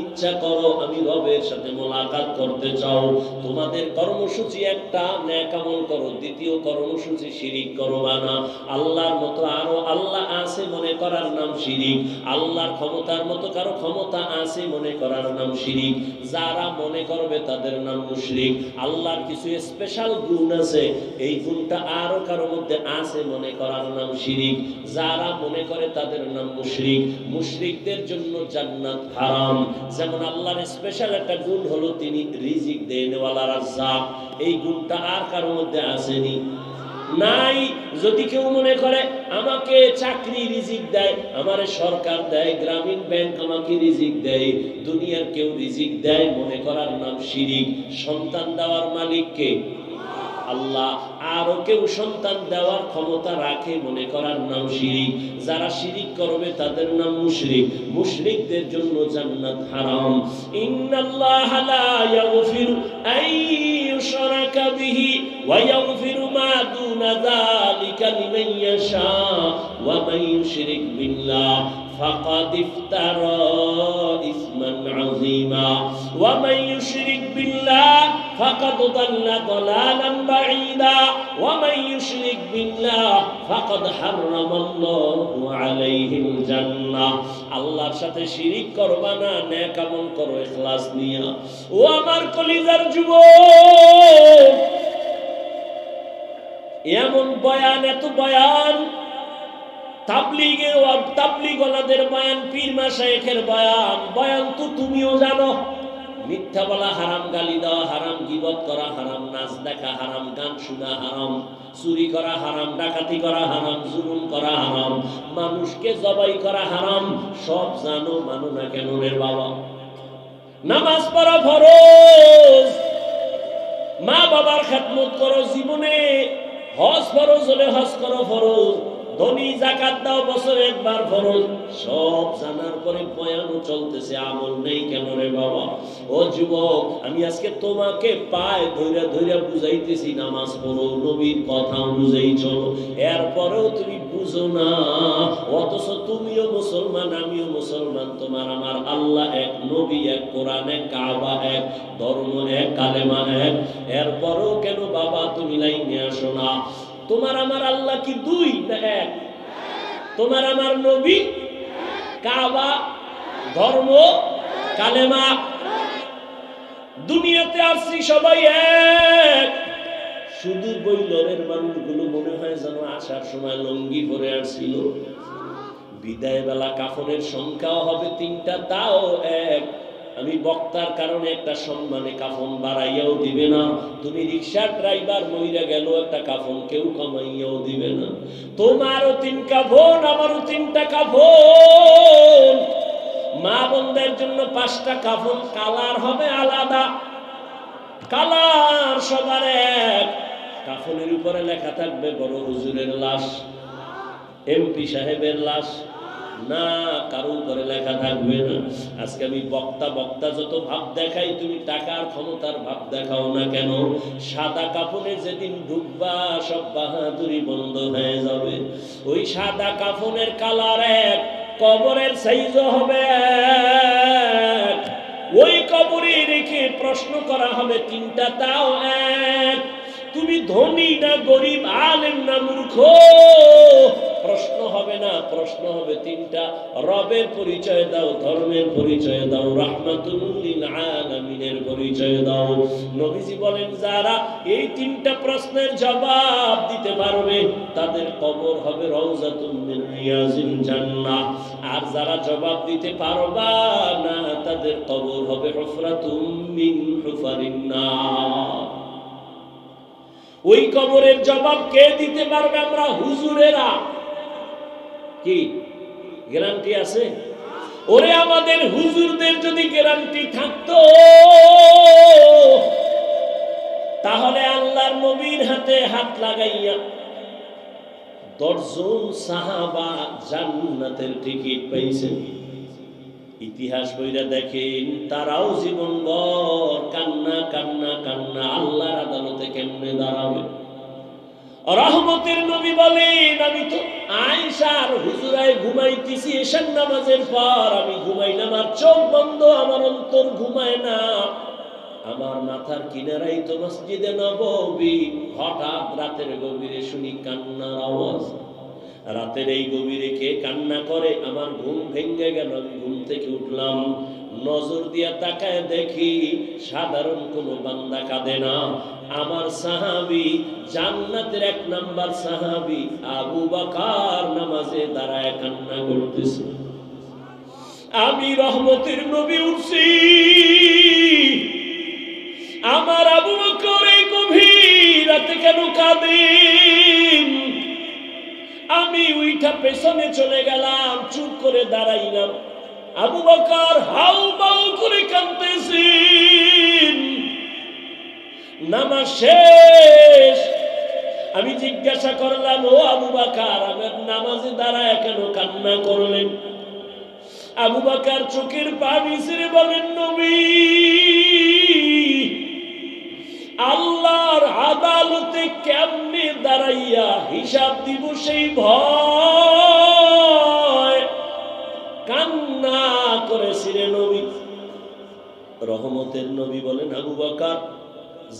ইচ্ছা করো, আমি রবের সাথে মোলাকাত করতে চাও, তোমাদের কর্মসূচি একটা, নেক আমল করো। দ্বিতীয় কর্মসূচি শিরিক করবা না। আল্লাহর মতো আরো আল্লাহ আছে মনে করার নাম শিরিক। আল্লাহর ক্ষমতার মতো কারো ক্ষমতা আছে মনে করার নাম শিরিক। যারা মনে করবে তাদের নাম মুশরিক। আল্লাহর কিছু স্পেশাল গুণ আছে, এই গুণটা আরো কারো মধ্যে আছে মনে করার নাম শিরিক। যারা মনে করে তাদের নাম মুশরিক। মুশরিকদের জন্য জান্নাত হারাম। যেমন আল্লাহর স্পেশাল একটা গুণ হলো তিনি রিজিক দেনওয়ালা রাজ্জাক, এই গুণটা আর কারোর মধ্যে আসেনি, নাই। যদি কেউ মনে করে আমাকে চাকরি রিজিক দেয়, আমারে সরকার দেয়, গ্রামীণ ব্যাংক আমাকে রিজিক দেয়, দুনিয়ার কেউ রিজিক দেয়, মনে করার নাম শিরিক। সন্তান দেওয়ার মালিক কে? আল্লাহ। আরো কেউ সন্তান দেওয়ার ক্ষমতা রাখে মনে করার নাম শিরিক। যারা শিরিক করবে তাদের নাম মুশরিক। মুশরিকদের জন্য জান্নাত হারাম। ইন্নাল্লাহা লা ইয়াগফিরু আন ইউশরাকা বিহি ওয়া ইয়াগফিরু মা দুনা যালিকা লিমান ইয়াশা ওয়া মান ইউশরিক বিল্লাহ ফাকাদ ইফতারা ইসমান আযীমা ওয়া মান ইউশরিক বিল্লাহ ফাকাদ দাল্লা দালালান বাঈদা ওয়া মান ইউশরিক বিল্লাহ ফাকাদ হারামাল্লাহু আলাইহিল জান্নাহ। আল্লাহর সাথে শিরিক করবা না, নেক আমল করো ইখলাস নিয়া। ও আমার কলিজার যুবক, এমন বয়ান, এত বয়ান, তাবলীগওয়ালাদের বয়ান, পীর মাশায়েখের বয়ান, বয়ান তো তুমিও জানো। মিথ্যা বলা হারাম, গালি দেওয়া হারাম, গীবত করা হারাম, নাচ দেখা হারাম, গান শোনা হারাম, চুরি করা হারাম, ডাকাতি করা হারাম, জুলুম করা হারাম, মানুষকে জবাই করা হারাম। সব জানো, মানো না কেন রে বাবা? নামাজ পড়া ফরজ, মা বাবার খেদমত করো, জীবনে হজ ফরজ হলে হজ করো ফরজ, ধনী যাকাত দাও বছরে একবার ফরজ। সব জানার পরে বয়ানও চলতেছে, আমল নেই কেন রে বাবা? ও যুবক, আমি আজকে তোমাকে পায় ধইরা ধইরা বুঝাইতেছি নামাজ পড়ো, নবীর কথা অনুযায়ী চলো, এরপরেও তুমি বুঝো না। অথচ তুমিও মুসলমান, আমিও মুসলমান, তোমার আমার আল্লাহ এক, নবী এক, কোরআন এক, কাবা এক, ধর্ম এক, কালেমা এক, এরপরেও কেন বাবা তুমি লাইনে আসো না? তোমার আমার আল্লাহ কি দুই না এক? তোমার আমার নবী, কাবা, ধর্ম, কালেমা, দুনিয়াতে আসছি সবাই এক। শুধু বৈলরের মানুষগুলো মনে হয় যেন আসার সময় লঙ্গি পরে আসছিল, বিদায় বেলা কাফনের সংখ্যাও হবে 3টা, তাও এক। আমি বক্তার কারণে একটা সম্মানে কাফন বাড়াইয়াও দিবে না, তুমি রিক্সা ড্রাইভার মইরা গেল একটা কাফন কেউ কমাইয়াও দিবে না। তোমারও 3 কাফন, আমারও 3টা কাফন। মা বোনদের জন্য 5টা কাফন, কালার হবে আলাদা, কালার সবার এক। কাফনের উপরে লেখা থাকবে বড় হুজুরের লাশ, এমপি সাহেবের লাশ, না কারো উপরে লেখা থাকবে না। আজকে আমি বক্তা যত ভাব দেখাই, তুমি টাকার ক্ষমতার ভাব দেখাও না কেন, সাদা কাফনে যেদিন ঢুকবা সব বাহাদুরি বন্ধ হয়ে যাবে। ওই সাদা কাফনের কালার এক, কবরের সাইজও হবে এক। ওই কবরে রেখে প্রশ্ন করা হবে 3টা, তাও এক। তুমি ধনী না গরিব, আলেম না মূর্খ, প্রশ্ন হবে না, প্রশ্ন হবে 3টা। রবের পরিচয় দাও, ধর্মের পরিচয় দাও, রাহমাতুল লিল আলামিনের পরিচয় দাও। নবীজি বলেন যারা এই 3টা প্রশ্নের জবাব দিতে পারবে তাদের কবর হবে রওজাতুম মিন রিয়াজিল জান্নাহ, আর যারা জবাব দিতে পারবা না তাদের কবর হবে হুফরাতুম মিন হুফারিন নার। ওই কবরের জবাব কে দিতে পারবে? আমরা হুজুরেরা। কি গ্যারান্টি আছে? ওরে আমাদের হুজুরদের যদি গ্যারান্টি থাকতো তাহলে আল্লাহর নবীর হাতে হাত লাগাইয়া 10 জন সাহাবা জান্নাতের টিকিট পাইছেন। ইতিহাস বইরা দেখেন, তারাও জীবনভর কান্না কান্না কান্না, আল্লাহর আদালতে কেমনে দাঁড়াবে। রহমতের নবী বলেন, আমি তো আয়েশার হুজুরায় ঘুমাইতেছি এশার নামাজের পর, আমি ঘুমাইলাম আর চোখ বন্ধ, আমার অন্তর ঘুমায় না। আমার মাথার কিনারাই তো মসজিদে নববী, হঠাৎ রাতের গভীরে শুনি কান্নার আওয়াজ। রাতের এই গভীরে কে কান্না করে? আমার ঘুম ভেঙে গেল, আমি ঘুম থেকে উঠলাম, নজর দিয়া তাকায় দেখি সাধারণ কোনো বান্দা কাঁদে না, আমার সাহাবী, জান্নাতের 1 নাম্বার সাহাবী আবু বকর নামাজে দাঁড়ায় কান্না করতেছে। আমি রহমতের নবী উঠছি, আমার আবু বকর এই গভীর রাতে কেন কাঁদেন? আমি উইঠা পেছনে চলে গেলাম, চুপ করে দাঁড়াইলাম। আবু বকর হাউ মাউ করে কাঁদতেছেন। নামাজ শেষ, আমি জিজ্ঞাসা করলাম, ও আবু বকর, আমার নামাজে দাঁড়ায় কেন কান্না করলেন? আবু বকর চোখের পানি ছেড়ে বলেন, নবী, আল্লাহর আদালতে কেমনে দাঁড়াইয়া হিসাব দিব সেই ভয়। কান্না করেছিলেন নবী। রহমতের নবী বলেন, আবু বকর,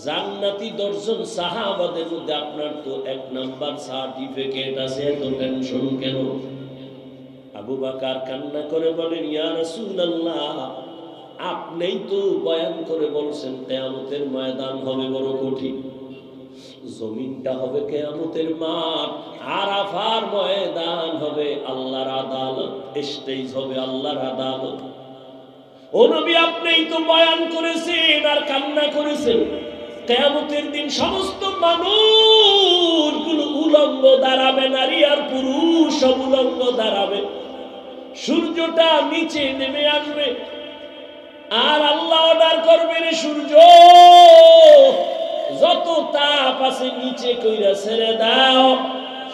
জান্নাতি 10 জন সাহাবাদের মধ্যে আপনার তো 1 নাম্বার সার্টিফিকেট আছে, এত টেনশন কেন? আবু বকর কান্না করে বলেন, ইয়া রাসূলুল্লাহ, আপনিই তো বয়ান করে বলছেন কিয়ামতের ময়দান হবে বড় কঠিন, জমিনটা হবে কিয়ামতের মাঠ, আরাফার ময়দান হবে আল্লাহর আদালত, স্টেজ হবে আল্লাহর আদালত। ও নবী, আপনিই তো বয়ান করেছেন আর কান্না করেছেন, কিয়ামতের দিন সমস্ত মানুষগুলো উলঙ্গ দাঁড়াবে, নারী আর পুরুষ সব উলঙ্গ দাঁড়াবে, সূর্যটা নিচে নেমে আসবে, আর আল্লাহ অর্ডার করবেন, সূর্য যত তাপ আছে নিচে কইরা ছেড়ে দাও।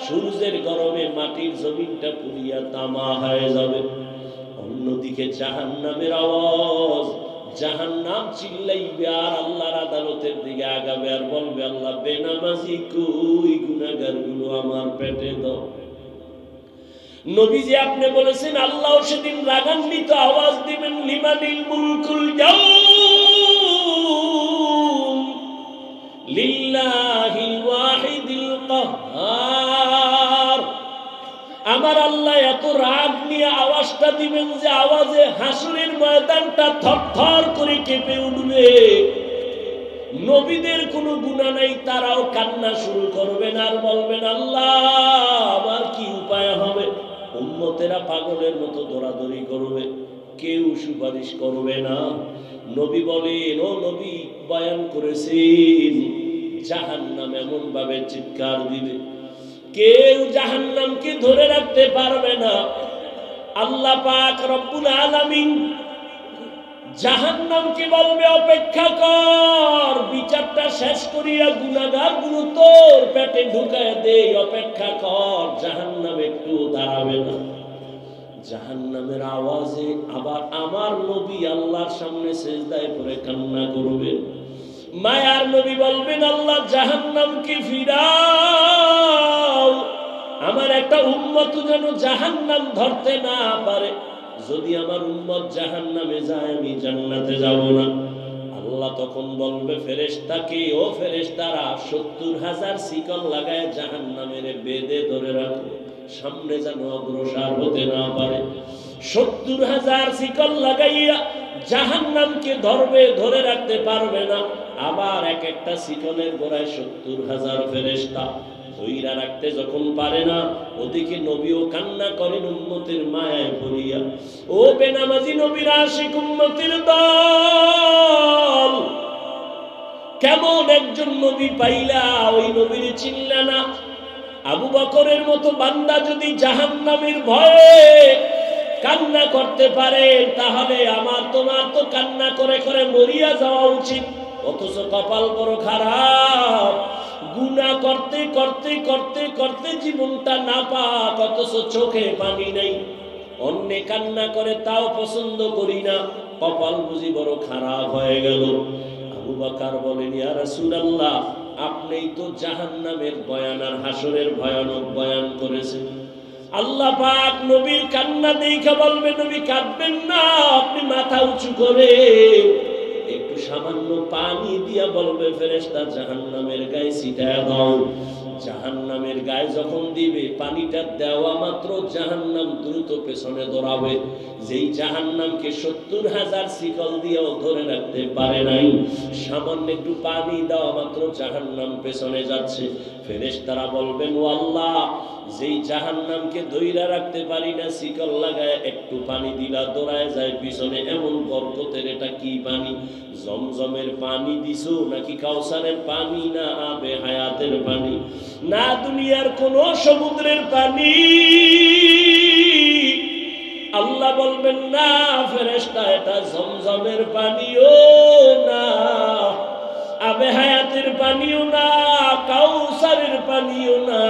সূর্যের গরমে মাটির জমিনটা পুড়িয়া তামা হয়ে যাবে। অন্যদিকে জাহান্নামের আওয়াজ, জাহান্নাম চিল্লাইবে আর আল্লাহর আদালতের দিকে আগাবে আর বলবে, আল্লাহ, বেনামাজি কই, গুনাহগার গুলো আমার পেটে দাও। নবীজি আপনি বলেছেন আল্লাহ সেদিন রাগান্বিত আওয়াজ দিবেন, লিমানিল মুলকুল ইয়াউম লিল্লাহিল ওয়াহিদিল কাহ্হার। আমার আল্লাহ এত রাগ নিয়ে আওয়াজটা দিবেন যে আওয়াজে হাসরের ময়দানটা থরথর করে কেঁপে উঠবে। নবীদের কোনো গুনাহ নাই, তারাও কান্না শুরু করবেন আর বলবেন, আল্লাহ, আমার কি উপায় হবে? উম্মতেরা পাগলের মতো দৌড়াদৌড়ি করবে। কেউ সুপারিশ করবে না। নবী বলেন, ও নবী বয়ান করেছেন জাহান্নাম এমন ভাবে চিৎকার দিবে, কেউ জাহান্নামকে ধরে রাখতে পারবে না। আল্লাহ পাক রব্বুল আলামিন জাহান্নামকে বলবে, অপেক্ষা কর, বিচারটা শেষ করিয়া গুনাহগার গুলো তোর পেটে ঢুকায় দে, অপেক্ষা কর। জাহান্নাম একটু দাঁড়াবে না। জাহান্নামের আওয়াজে আবার আমার নবী আল্লাহর সামনে সিজদায় পড়ে কান্না করবেন। মায়ার নবী বলবেন, আল্লাহ জাহান্নামকে ফিরাও, আমার একটা উম্মত যেন জাহান্নাম ধরতে না পারে। যদি আমার উম্মত জাহান্নামে যায় আমি জান্নাতে যাব না। আল্লাহ তখন বলবে ফেরেশতাকে, ও ফেরেশতারা ৭০,০০০ শিকল লাগায় জাহান্নামের বেঁধে ধরে রাখো, সামনে যেন অগ্রসর হতে না পারে। ৭০,০০০ শিকল লাগাইয়া জাহান্নামকে ধরবে, ধরে রাখতে পারবে না। আবার এক একটা শিকলের গোড়ায় ৭০,০০০ ফেরেশতা ধইরা রাখতে যখন পারে না, ওদিকে নবীও কান্না করেন উম্মতের মায়ায় পড়িয়া। ও বেনামাজি নবীর আশিক উম্মতের দল, কেমন একজন নবী পাইলা, ওই নবীর চিনলা না? আবু বকরের মতো বান্দা যদি জাহান্নামের ভয়ে কান্না করতে পারে, তাহলে আমার তোমার তো কান্না করে করে মরিয়া যাওয়া উচিত। অথচ কপাল বড় খারাপ, গুনাহ করতে করতে করতে করতে জীবনটা নাপাক, অথচ চোখে পানি নাই। অন্যে কান্না করে তাও পছন্দ করি না, কপাল বুঝি বড় খারাপ হয়ে গেল। আবু বকর বলেন, ইয়া রাসূলুল্লাহ, আপনিই তো জাহান্নামের বয়ান আর হাসরের ভয়ানক বয়ান করেছেন। আল্লাহ পাক নবীর কান্না দেখে বলবে, নবী কাঁদবেন না, আপনি মাথা উঁচু করে একটু সামান্য পানি দিয়া বলবে ফেরেশতা জাহান্নামের গায়ে ছিটায় দাও। জাহান্নামের গায়ে যখন দিবে, পানিটা দেওয়া মাত্র জাহান্নাম দ্রুত পেছনে দৌড়াবে। যেই জাহান্নামকে ৭০,০০০ শিকল দিয়েও ধরে রাখতে পারে নাই, সামান্য একটু পানি দেওয়া মাত্র জাহান্নাম পেছনে যাচ্ছে। ফেরেশতারা বলবেন, ও আল্লাহ, যেই জাহান্নামকে ধইরা রাখতে পারি না, শিকল লাগায় একটু পানি দিলা দৌড়ায় যায় পিছনে, এমন বরকতের এটা কি পানি? জমজমের পানি দিছো নাকি কাউসারের পানি, না আবে হায়াতের পানি, না দুনিয়ার কোন সমুদ্রের পানি? আল্লাহ বলবেন, না ফেরেশতা, এটা জমজমের পানিও না, আবে হায়াতের পানিও না, কাউসারের পানিও না।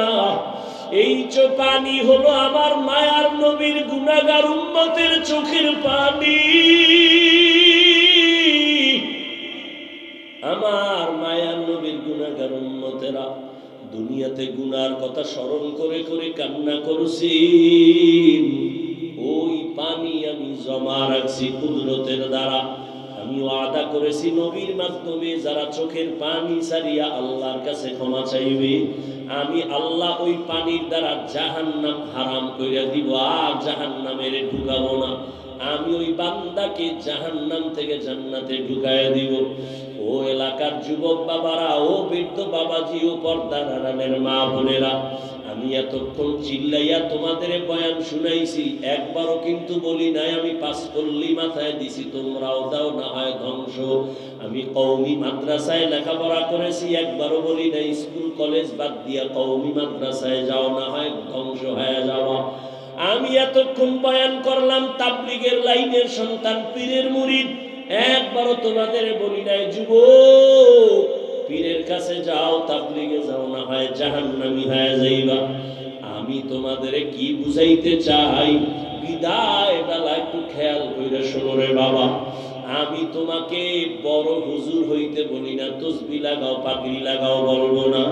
এই পানি হলো আমার মায়ার নবীর গুনাহগার উম্মতের চোখের পানি। আমার মায়ার নবীর গুনাহগার উম্মতেরা দুনিয়াতে গুনার কথা স্মরণ করে করে কান্না করছি, ওই পানি আমি জমা রাখছি কুদরতের দ্বারা। আমি ওয়াদা করেছি নবীর মাধ্যমে যারা চোখের পানি ছাড়িয়া আল্লাহর কাছে ক্ষমা চাইবে, আমি আল্লাহ ওই পানির দ্বারা জাহান্নাম হারাম কইরা দিব, আর জাহান্নামের ঢুকাবো না। আমি ওই বান্দাকে জাহান্নাম থেকে জান্নাতে ঢুকাইয়া দিব। ও এলাকার যুবক বাবারা, ও বৃদ্ধ বাবাজি, ও পর্দার আড়ালের মা বোনেরা, আমি এতক্ষণ চিল্লাইয়া তোমাদের বয়ান শুনাইছি, একবারও কিন্তু বলি নাই আমি পাঁচ পল্লী মাথায় দিছি তোমরাও দাও না হয় ধ্বংস। আমি কওমি মাদ্রাসায় লেখাপড়া করেছি, একবারও বলি নাই স্কুল কলেজ বাদ দিয়া কওমি মাদ্রাসায় যাও না হয় ধ্বংস হয়ে যাওয়া। আমি এতক্ষণ বয়ান করলাম তাবলীগের লাইনের সন্তান, পীরের মুরিদ, একবারও তোমাদের বলি নাই যুবক পীরের কাছে যাও, তাবলীগে যাও না হয় জাহান্নামী হয়ে যাইবা। আমি তোমাদের কি বুঝাইতে চাই, বিদায় বেলা একটু খেয়াল কইরা শোনো রে বাবা। আমি তোমাকে বড় হুজুর হইতে বলি না, তসবিহ লাগাও পাগড়ি লাগাও বলবো না,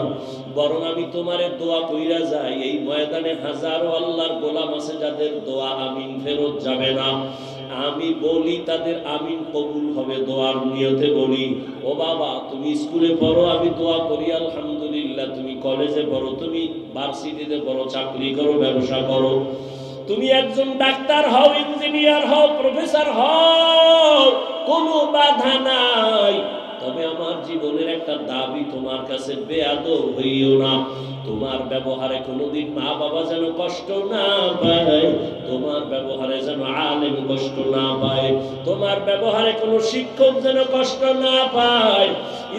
বরং আমি তোমারে দোয়া কইরা যাই। এই ময়দানে হাজারো আল্লাহর গোলাম আছে যাদের দোয়া আমিন ফেরত যাবে না, আমি বলি তাদের আমিন কবুল হবে, দোয়ার নিয়তে বলি। ও বাবা, তুমি স্কুলে পড়ো, আমি দোয়া করি আলহামদুলিল্লাহ। তুমি কলেজে পড়ো, তুমি ভার্সিটিতে পড়ো, চাকরি করো, ব্যবসা করো, তুমি একজন ডাক্তার হও, ইঞ্জিনিয়ার হও, প্রফেসর হও, কোনো বাধা নাই। তবে আমার জীবনের একটা দাবি তোমার কাছে, বেয়াদব হইও না। তোমার ব্যবহারে কোনোদিন মা বাবা যেন কষ্ট না পায়, তোমার ব্যবহারে যেন আলেম কষ্ট না পায়, তোমার ব্যবহারে কোনো শিক্ষক যেন কষ্ট না পায়।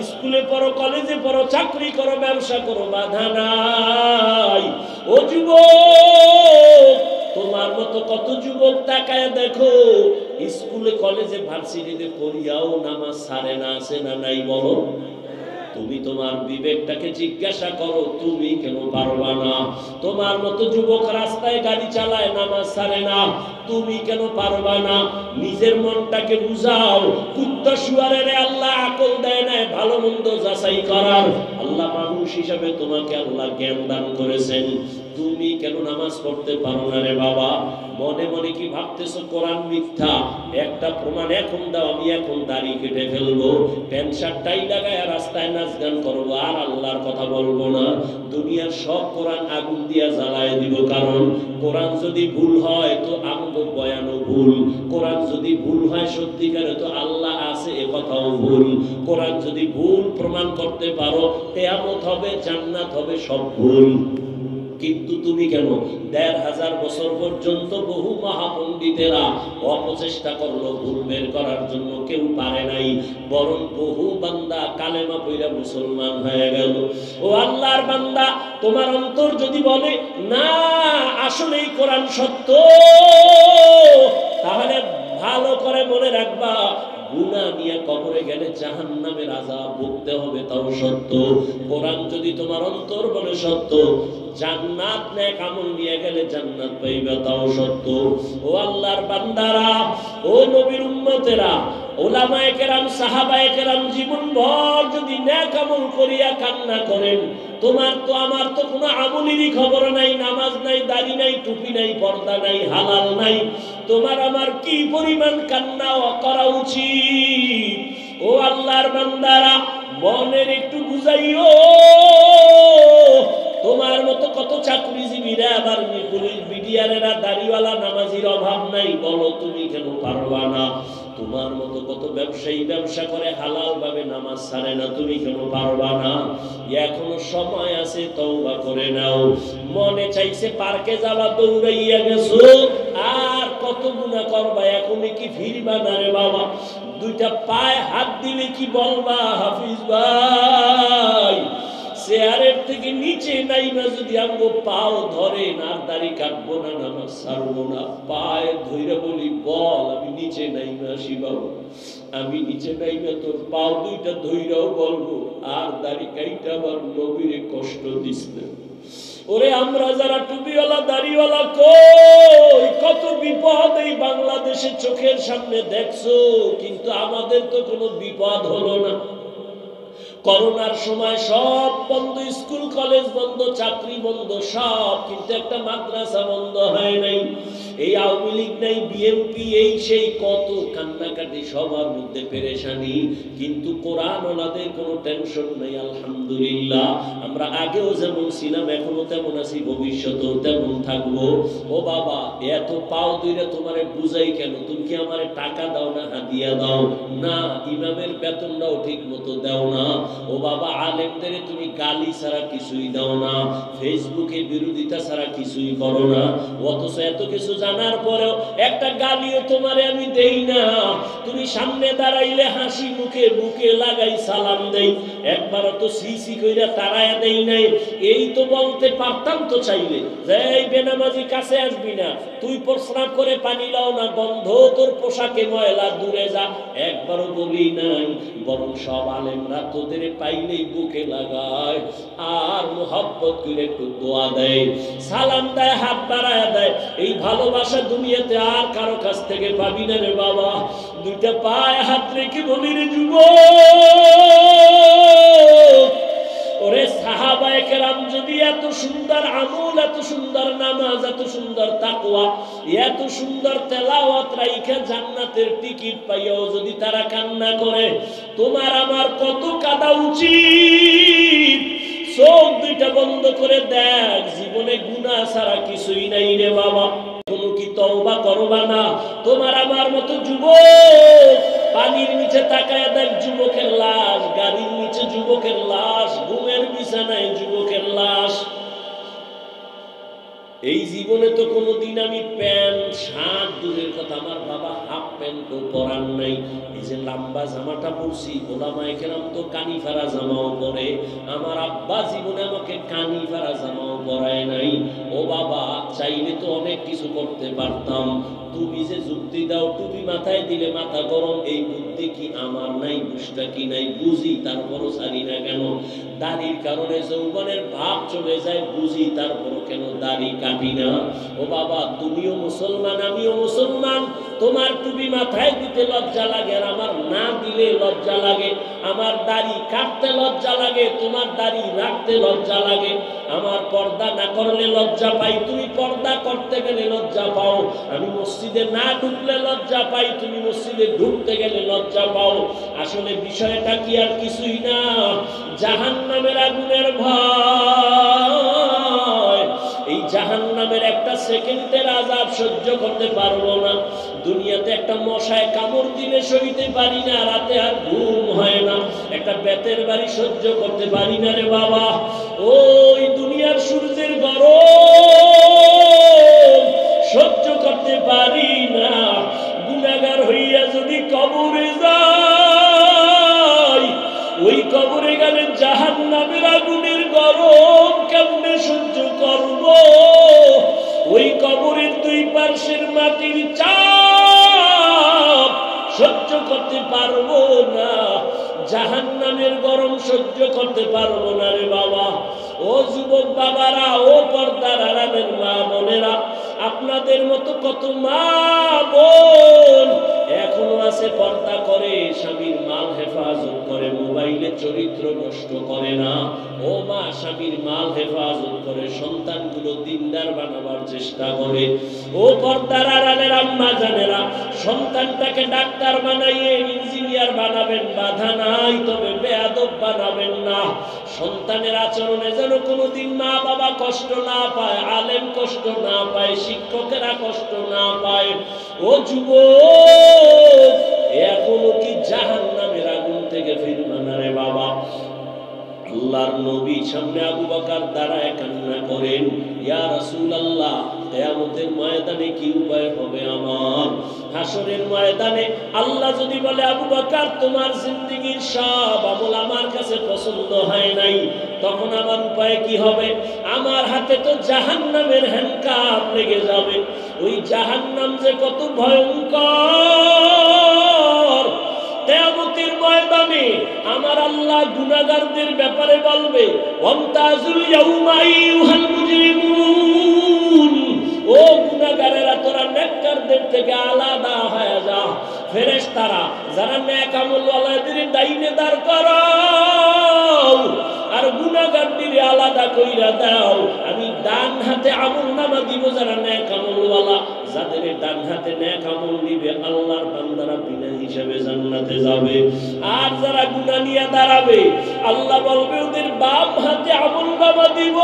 স্কুলে পড়ো, কলেজে পড়ো, চাকরি করো, ব্যবসা করো, বাধা নাই। ও যুবক, তোমার মতো কত যুবক তাকায় দেখো, স্কুলে কলেজে ভার্সিটিতে পড়িয়াও নামাজ ছাড়ে না, আছে না নাই বলো? তুমি তোমার বিবেকটাকে জিজ্ঞাসা করো, তুমি কেন পারবা না? তোমার মতো যুবক রাস্তায় গাড়ি চালায়, নামাজ ছাড়ে না, তুমি কেন পারবা না? নিজের মনটাকে বুঝাও। কুত্তা শুয়ারের আল্লাহ আকল দেয় না ভালো মন্দ যাচাই করার। আল্লাহ মানুষ হিসাবে তোমাকে আল্লাহ জ্ঞান দান করেছেন, তুমি কেন নামাজ পড়তে পারো না রে বাবা? মনে মনে কি ভাবতেছো কোরআন মিথ্যা? একটা প্রমাণ এখন দাও, আমি এখন দাড়ি কেটে ফেলবো, প্যান্ট শার্ট টাই লাগায় রাস্তায় নাচ গান করবো, আর আল্লাহর কথা বলবো না। দুনিয়ার সব কোরআন আগুন দিয়া জ্বালায় দিব। কারণ কোরআন যদি ভুল হয় তো আমগো বয়ানও ভুল, কোরআন যদি ভুল হয় সত্যিকারে তো আল্লাহ আছে এ কথাও ভুল। কোরআন যদি ভুল প্রমাণ করতে পারো, কিয়ামত হবে, জান্নাত হবে, সব ভুল। কিন্তু তুমি কেন? ১৫০০ বছর পর্যন্ত বহু মহাপণ্ডিতেরা অপচেষ্টা করলো ভুল বের করার জন্য, কেউ পারে নাই, বরং বহু বান্দা কালেমা পড়া মুসলমান হয়ে গেল। ও আল্লাহর বান্দা, তোমার অন্তর যদি বলে না আসলেই কোরআন সত্য, তাহলে ভালো করে মনে রাখবা, গুনাহ নিয়ে কবরে গেলে জাহান্নামের আযাব ভুগতে হবে, তাও সত্য। কোরআন যদি তোমার অন্তর বলে সত্য, জান্নাত নেক আমল নিয়ে গেলে জান্নাত পাইবা, তাও সত্য। ও আল্লাহর বান্দারা, ও নবীর উম্মতেরা, ওলামায়ে কেরাম, সাহাবায়ে কেরাম জীবনভর যদি নেক আমল করিয়া কান্না করেন, তোমার তো আমার তো কোনো আমলেরই খবর নাই, নামাজ নাই, দাড়ি নাই, টুপি নাই, পর্দা নাই, হালাল নাই, তোমার আমার কি পরিমাণ কান্না করা উচিত? ও আল্লাহর বান্দারা, মনের একটু বুঝাইও। তোমার মতো কত চাকরিজীবীরা, আবার পুলিশ বিডিআরেরা, দাড়িওয়ালা, নামাজির অভাব নাই, বলো তুমি কেন পারবা না? তোমার মতো কত ব্যবসায়ী ব্যবসা করে হালাল ভাবে, নামাজ ছাড়ে না, তুমি কেন পারবা না? এখনো সময় আছে, তওবা করে নাও। মনে চাইছে পার্কে যাওয়া, দৌড়াইয়া গেছো, আর কত গুনাহ করবা, এখনই কি ফিরবা না রে বাবা? দুইটা পায়ে হাত দিলে কি বলবা, হাফিজ ভাই চেয়ারের থেকে নিচে নাইবা যদি আমগো পাও ধরে না, দাড়ি কাটবো না, নামাজ ছাড়বো না, পায়ে ধইরা বলি বল আমি নিচে নাইবা আসি বাবা, আমি নিচে নাইবা তোর পাও দুইটা ধইরাও বলবো, আর দাড়ি কাইটা আবার নবীরে কষ্ট দিস না। ওরে আমরা যারা টুপিওয়ালা, দাড়িওয়ালা, কই কত বিপদ এই বাংলাদেশে চোখের সামনে দেখছো, কিন্তু আমাদের তো কোনো বিপদ হলো না। করোনার সময় সব বন্ধ, স্কুল কলেজ বন্ধ, চাকরি বন্ধ, সব, কিন্তু একটা মাদ্রাসা বন্ধ হয় নাই। এই আওয়ামী লীগ নাই, বিএনপি, এই সেই কত কান্নাকাটি, সবার মধ্যে পেরেশানি, কিন্তু কোরআন ওনাদের কোনো টেনশন নেই। আলহামদুলিল্লাহ, আমরা আগেও যেমন ছিলাম এখনো তেমন আছি, ভবিষ্যতেও তেমন থাকবো। ও বাবা, এত পাও দুইরা তোমারে বুঝাই কেন? তুমি কি আমারে টাকা দাও না, হাদিয়া দাও না? ইমামের বেতনটাও ঠিক মতো দাও না। ও বাবা, আলেমদের তুমি গালি ছাড়া কিছুই দাও না, ফেসবুকে বিরোধিতা ছাড়া কিছুই করো না, অথচ এত কিছু জানার পরেও একটা গালিও তোমারে আমি দেই না। তুমি সামনে দাঁড়াইলে হাসি মুখে বুকে লাগাই সালাম দেই, একবারও তো সিসি কইরা তাড়ায়া দেই নাই। এই তো বলতে পারতাম তো চাইলে যে এই বেনামাজি কাছে আসবি না, তুই প্রস্রাব করে পানি লাও না, গন্ধ তোর পোশাকে ময়লা, দূরে যা, একবারও বলি নাই। বরং সব আলেমরা তোদের পাইলেই বুকে লাগায়, আর মোহাব্বত করে একটু দোয়া দেয়, সালাম দেয়, হাত বাড়ায় দেয়। এই ভালোবাসা দুনিয়াতে আর কারো কাছ থেকে পাবি না রে বাবা। দুইটা পায়ে হাত রেখে বলি রে যুবক, ওরে সাহাবায়ে কেরাম যদি এত সুন্দর আমল, এত সুন্দর নামাজ, এত সুন্দর তাকওয়া, এত সুন্দর তেলাওয়াত রাইখা জান্নাতের টিকিট পাইয়াও যদি তারা কান্না করে, তোমার আমার কত কাঁদা উচিত? চোখ দুইটা বন্ধ করে দেখ, জীবনে গুনাহ ছাড়া কিছুই নাই রে বাবা। কোনো কি তওবা করবা না? তোমার আমার মতো যুবক পানির নিচে তাকায় দেখ যুবকের লাশ, গাড়ির নিচে যুবকের লাশ, ঘুমের বিছানায় যুবকের লাশ। এই জীবনে তো কোনোদিন আমি প্যান্ট শার্ট দূরের কথা, আমার বাবা হাফ প্যান্টও পরান নাই। এই যে লম্বা জামাটা পরছি, ওলামায়ে কেরাম তো কানি ফারা জামাও পরে, আমার আব্বা জীবনে আমাকে কানি ফারা জামাও পরায় নাই। ও বাবা, চাইলে তো অনেক কিছু করতে পারতাম। তুমি যে যুক্তি দাও টুপি মাথায় দিলে মাথা গরম, এই বুদ্ধি কি আমার নাই? বুঝটা কি নাই? বুঝি, তারপরও ছাড়ি না কেন? দাড়ির কারণে যৌবনের ভাব চলে যায়, বুঝি, তারপরও কেন দাড়ি কাটি না? ও বাবা, তুমিও মুসলমান, আমিও মুসলমান। তোমার টুপি মাথায় দিতে লজ্জা লাগে আর আমার না দিলে লজ্জা লাগে। আমার দাড়ি কাটতে লজ্জা লাগে, তোমার দাড়ি রাখতে লজ্জা লাগে। আমার পর্দা না করলে লজ্জা পাই, তুমি পর্দা করতে গেলে লজ্জা পাও। আমি মসজিদে না ঢুকলে লজ্জা পাই, তুমি মসজিদে ঢুকতে গেলে লজ্জা পাও। আসলে বিষয়টা কি আর কিছুই না, জাহান্নামের আগুনের ভয়। এই জাহান্নামের একটা সেকেন্ডের আযাব সহ্য করতে পারবো না। দুনিয়াতে একটা মশায় কামড় দিলে সইতে পারি না, রাতে আর ঘুম হয় না। একটা বেতের বাড়ি সহ্য করতে পারি না রে বাবা। ওই দুনিয়ার সূর্যের গরম সহ্য করতে পারি না। গুনাহগার হইয়া যদি কবরে যাই, ওই কবরে গেলে জাহান্নামের আগুনের গরম কেমনে সহ্য করব? ওই কবরের দুই পার্শ্বের মাটির চাপ সহ্য করতে পারবো না, জাহান্নামের গরম সহ্য করতে পারবো না রে বাবা। ও যুবক বাবারা, ও পর্দার আড়ালের মা বোনেরা, আপনাদের মতো কত মা বোন এখনো আছে পর্দা করে, স্বামীর মাল হেফাজত করে, মোবাইলে চরিত্র নষ্ট করে না। ও মা, স্বামীর মাল হেফাজত করে, সন্তানগুলো দিনদার বানাবার চেষ্টা করে। ও পর্দার আড়ালের আম্মা জানেরা, সন্তানটাকে ডাক্তার বানাইয়ে ইঞ্জিনিয়ার বানাবেন, বাধা নাই, তবে বেয়াদব বানাবেন না। সন্তানের আচরণে যেন কোনোদিন মা বাবা কষ্ট না পায়, আলেম কষ্ট না পায়, শিক্ষকেরা কষ্ট না পায়। ও যুবক, এখনো কি জাহান্নামের আগুন থেকে ফিরবে না রে বাবা? আল্লাহর নবী সামনে আবু বকর দাঁড়ায় কান্না করেন, ইয়া রাসূলুল্লাহ, কিয়ামতের ময়দানে কি উপায় হবে আমার? হাসরের ময়দানে আল্লাহ যদি বলে, আবু বকর তোমার জিন্দেগীর সব আমল আমার কাছে পছন্দ হয় নাই, তখন আমার উপায় কি হবে? আমার হাতে তো জাহান্নামের হ্যান্ডকাপ লেগে যাবে। ওই জাহান্নাম যে কত ভয়ঙ্কর! কিয়ামতের ময়দানে আমার আল্লাহ গুনাহগারদের ব্যাপারে বলবে, ওয়ামতাজুল ইয়াউমা আইয়ুহাল মুজরিমুন, ও গুনাহগারেরা তোরা নেককারদের থেকে আলাদা হয়ে যা। ফেরেশতারা যারা নেক আমলওয়ালাদের ডাইনে দাঁড় করাও আর গুনাহগারদের আলাদা কইরা দাও। আমি ডান হাতে আমলনামা দিব যারা নেক আমলওয়ালা, যাদের ডান হাতে নেক আমল নিবে আল্লাহর বান্দারা বিনা হিসাবে জান্নাতে যাবে। আর যারা গুনাহ নিয়ে দাঁড়াবে, আল্লাহ বলবে ওদের বাম হাতে আমলনামা দিব,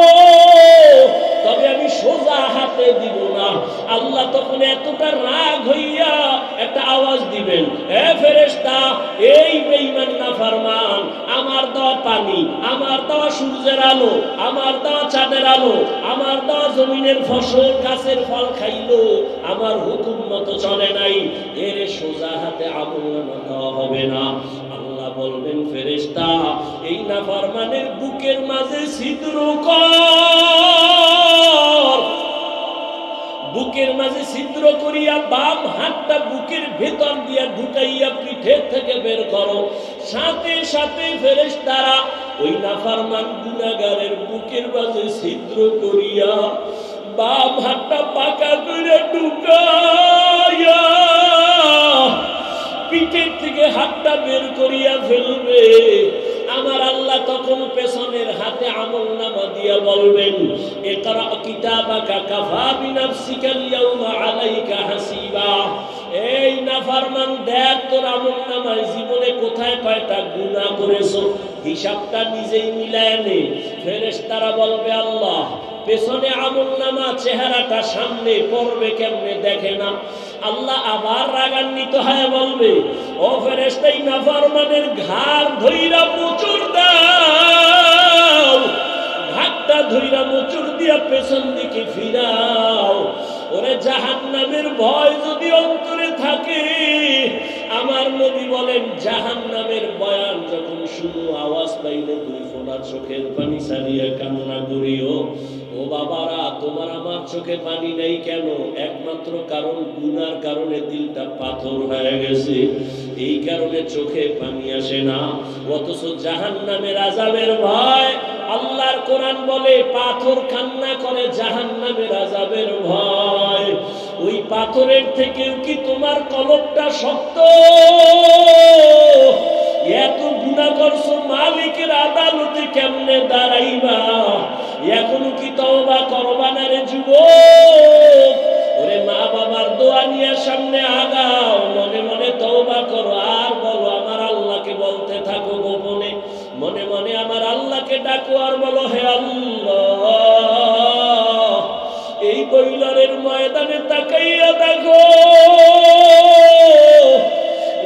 তবে আমি সোজা হাতে দিব না। আল্লাহ তখন এতটা রাগ হইয়া একটা আওয়াজ দিবেন, এ ফেরেশতা, এই বেঈমান নাফরমান, আমার দেওয়া পানি, আমার দেওয়া সূর্যের আলো, আমার দেওয়া চাঁদের আলো, আমার দেওয়া জমিনের ফসল গাছের ফল খাইলো, আমার হুকুম মতো চলে নাই, এর সোজা হাতে আমলনামা দেওয়া হবে না। আল্লাহ বলবেন, ফেরেশতা, এই নাফরমানের বুকের মাঝে ছিদ্র কর। বুকের মাঝে ছিদ্র করিয়া বাম হাতটা বুকের ভেতর দিয়া ঢুকাইয়া পিঠের থেকে বের করো। সাথে সাথে ফেরেশতারা ওই নাফরমান গুনাহগারের বুকের মাঝে ছিদ্র করিয়া বাম হাতটা পাকা করে ঢুকাইয়া পিঠের থেকে হাতটা বের করিয়া ফেলবে। আমার আল্লাহ তখন পেছনের হাতে আমলনামা দিয়া বলবেন, ইকরা কিতাবাকা কাফা বিনাফসিকা আল-ইয়াওমা আলাইকা হাসিবা। এই নাফরমান দেখ তোর আমলনামায় জীবনে কোথায় কয়টা গুনাহ করেছো, হিসাবটা নিজেই মিলায় নে। ফেরেশতারা বলবে আল্লাহ পেছনে আমলনামা, চেহারাটা সামনে পড়বে কেমনে দেখে না। আল্লাহ আবার রাগান্বিত হয়ে বলবে ও ফেরেশতা এই নাফরমানের ঘাড় ধইরা মোচড় দাও, ঘাড়টা ধইরা মোচড় দিয়া পেছন দিকে ফিরাও। ওরে জাহান্নামের ভয় যদি অন্তরে থাকে, আমার নবী বলেন জাহান্নামের বয়ান যখন শুনো আওয়াজ পাইলে দুই ফোঁটা চোখের পানি ছাড়িয়ে কান্না করিও। ও বাবারা, তোমার আমার চোখে পানি নেই কেন? একমাত্র কারণ গুনার কারণে দিলটা পাথর হয়ে গেছে, এই কারণে চোখে পানি আসে না। অথচ জাহান্নামের আযাবের ভয়, আল্লাহর কোরআন বলে পাথর কান্না করে জাহান্নামের আযাবের ভয়। ওই পাথরের থেকেও কি তোমার কলবটা শক্ত? এত গুনাহ করছো, মালিকের আদালতে কেমনে দাঁড়াইবা? এখনো কি তওবা করবা না রে যুবক? ওরে মা বাবার দোয়া নিয়ে সামনে আগাও, মনে মনে তওবা করো আর বলো আমার আল্লাহকে বলতে থাকো গোপনে, মনে মনে আমার আল্লাহকে ডাকো আর বলো হে আল্লাহ এই বৈলরের ময়দানে তাকাইয়া দেখো,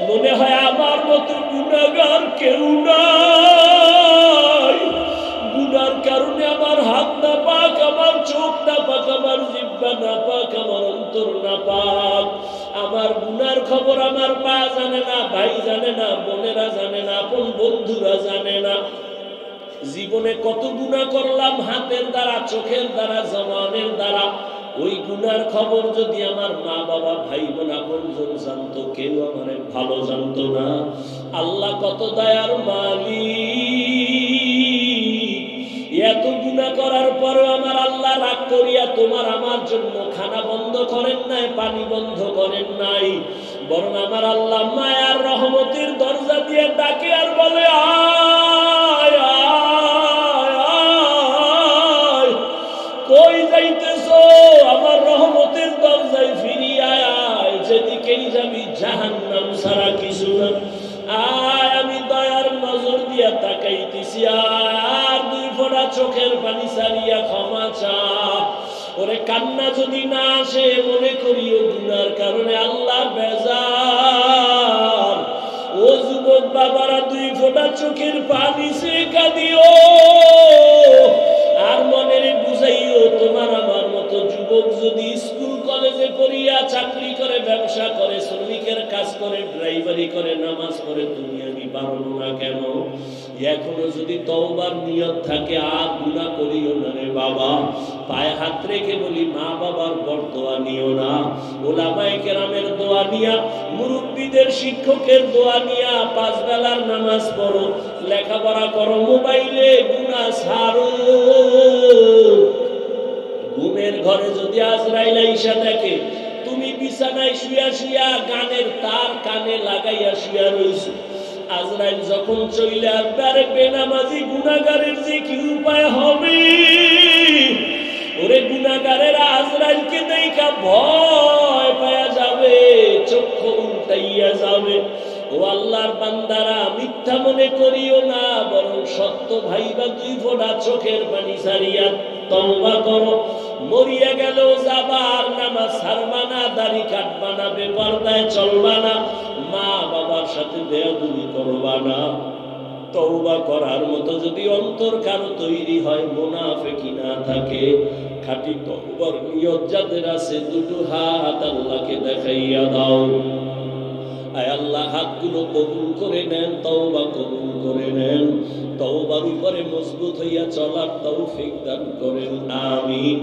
মনে হয় আমার মতো গুনাহগার কেউ নাই। গুনার কারণে আমার হাত না পাক, আমার চোখ না পাক, আমার জিহ্বা না পাক, আমার অন্তর না পাক। আমার গুনার খবর আমার মা জানে না, ভাই জানে না, বোনেরা জানে না, আপন বন্ধুরা জানে না। জীবনে কত গুনাহ করলাম হাতের দ্বারা, চোখের দ্বারা, জবানের দ্বারা। ওই গুনার খবর যদি আমার মা বাবা ভাই বোন আপনজন জানতো, কেউ আমারে ভালো জানতো না। আল্লাহ কত দয়ার মালিক, এত গুনাহ করার পরেও আমার আল্লাহ রাগ করিয়া তোমার আমার জন্য খানা বন্ধ করেন নাই, পানি বন্ধ করেন নাই, বরং আমার আল্লাহ মায়ার রহমতের দরজা দিয়ে ডাকে আর বলে আয় আয় আয়, কই যাইতেছো? আমার রহমতের দরজায় ফিরিয়ে আয়, যেদিকেই যাবি জাহান্নাম ছাড়া কিছু না। আয় আমি দয়ার নজর দিয়া তাকাইতেছি, আর দুই ফোঁটা চোখের পানি ছাড়িয়া ক্ষমা চা। ওরে কান্না যদি না আসে মনে করিও গুনার কারণে আল্লাহ বেজার। ও যুবক বাবারা, দুই ফোঁটা চোখের পানি সে কাঁদিও আর মনের বুঝাইও তোমার আমার মতো যুবক যদি স্কুল কলেজে পড়িয়া চাকরি করে, ব্যবসা করে, শ্রমিকের কাজ করে, ড্রাইভারি করে, নামাজ পড়ে, তুমি আমি পারবো না কেন? এখনো যদি তওবার নিয়ত থাকে আর গুনাহ করিও না রে বাবা। পায়ে হাত রেখে বলি মা বাবার বরদোয়া নিও না, ওলামায়ে কেরামের দোয়া নিয়া, মুরব্বীদের শিক্ষকের দোয়া নিয়া পাঁচ বেলার নামাজ পড়ো, লেখাপড়া করো, মোবাইলে গুনাহ ছাড়ো। ঘুমের ঘরে যদি আজরাইল আইসা দেখে তুমি বিছানায় শুয়া শুয়া গানের তার কানে লাগাইয়া শুয়া রইছো, আজরাইল যখন চলে আসবে আরে বেনামাজি গুনাহগারের যে কি উপায় হবে? ওরে গুনাহগারেরা আজরাইলকে দেখা ভয় পাওয়া যাবে, চক্ষু উল্টাইয়া যাবে। ও আল্লাহর বান্দারা, মিথ্যা মনে করিও না, বরং সত্য ভাইবা দুই ফোঁটা চোখের পানি ছাড়িয়া তওবা করো। মরিয়া গেল যাবা, আর নামাজ ছাড়বা না, দাড়ি কাটবা না, বেপরদায় চলবা না, মা বাবার সাথে বেয়াদবি করবা না। তওবা করার মতো যদি অন্তর কারো তৈরি হয়, মুনাফিকি না থাকে, খাঁটি তওবার নিয়ত যাদের আছে, দুটো হাত আল্লাহকে দেখাইয়া দাও। আয় আল্লাহ হাতগুলো কবুল করে নেন, তওবা কবুল করে নেন, তওবার উপরে মজবুত হইয়া চলার তৌফিক দান করেন, আমিন।